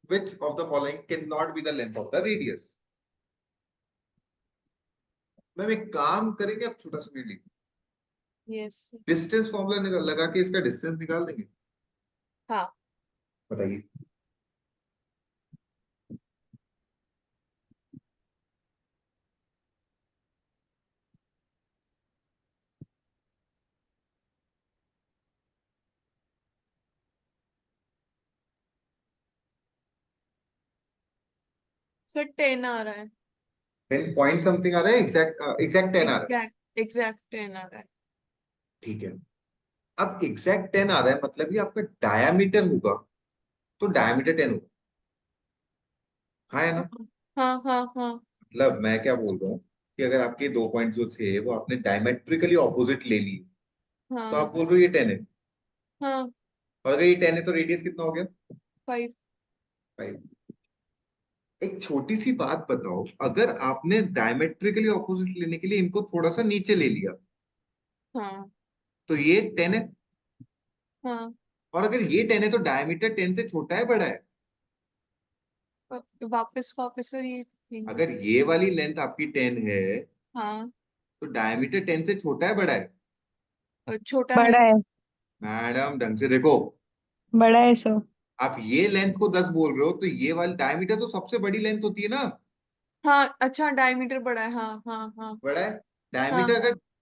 Which of the following cannot be the length of the radius? Ma'am एक काम करेंगे, आप छोटा सा ले लीजिए, यस सर डिस्टेंस फॉर्मूला निकाल लगा के इसका डिस्टेंस निकाल देंगे। हाँ बताइए। सर 10 आ रहा है। 10 पॉइंट समथिंग आ रहा है, एग्जैक्ट 10 आ रहा है। एग्जैक्ट 10 आ रहा है। ठीक है, अब एग्जैक्ट 10 आ रहा है, मतलब ये आपका डायामीटर होगा, तो डायामीटर 10 होगा। हाँ है ना? हाँ हाँ हाँ मतलब मैं क्या बोल रहा हूँ कि अगर आपके 2 पॉइंट जो थे वो आपने डायमेट्रिकली ऑपोजिट ले लिए, तो हाँ आप बोल रहे हो ये 10 है, हाँ और अगर ये 10 है तो रेडियस कितना हो गया? 5। 5। एक छोटी सी बात बताओ, अगर आपने डायमेट्रिकली ऑपोजिट लेने के लिए इनको थोड़ा सा नीचे ले लिया, हाँ तो ये 10 है, हाँ और अगर ये 10 है तो डायमीटर 10 से छोटा है बड़ा है? वापस वापस सर ये अगर ये वाली लेंथ आपकी 10 है, हाँ तो डायमीटर 10 से छोटा है बड़ा है? छोटा बड़ा है। है मैडम ढंग से देखो, बड़ा है सर आप ये लेंथ को 10 बोल रहे हो, तो ये वाली डायमीटर तो सबसे बड़ी लेंथ होती है ना, हाँ अच्छा डायमीटर बड़ा है। हाँ हाँ हाँ बड़ा है। हाँ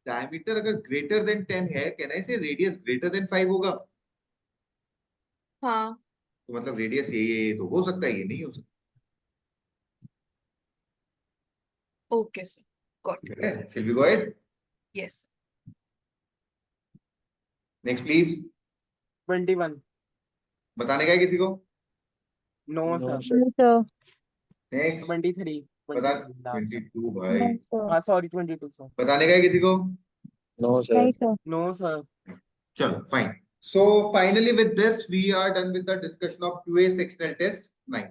डायमीटर अगर ग्रेटर देन 10 है, कहना है से रेडियस ग्रेटर देन 5 होगा, हाँ तो मतलब रेडियस ये तो हो सकता है, ये नहीं हो सकता। Okay sir got it. ठीक है, shall we go ahead? Yes next please. 21 बताने का है किसी को? No No, sir sir. नहीं sir 23 बता। 23 लास्ट 22 भाई। नहीं sir हाँ सॉरी 22 सर बताने का है किसी को? No, sir. नहीं sir नो सर चलो fine. So finally with this we are done with the discussion of QA sectional test 9.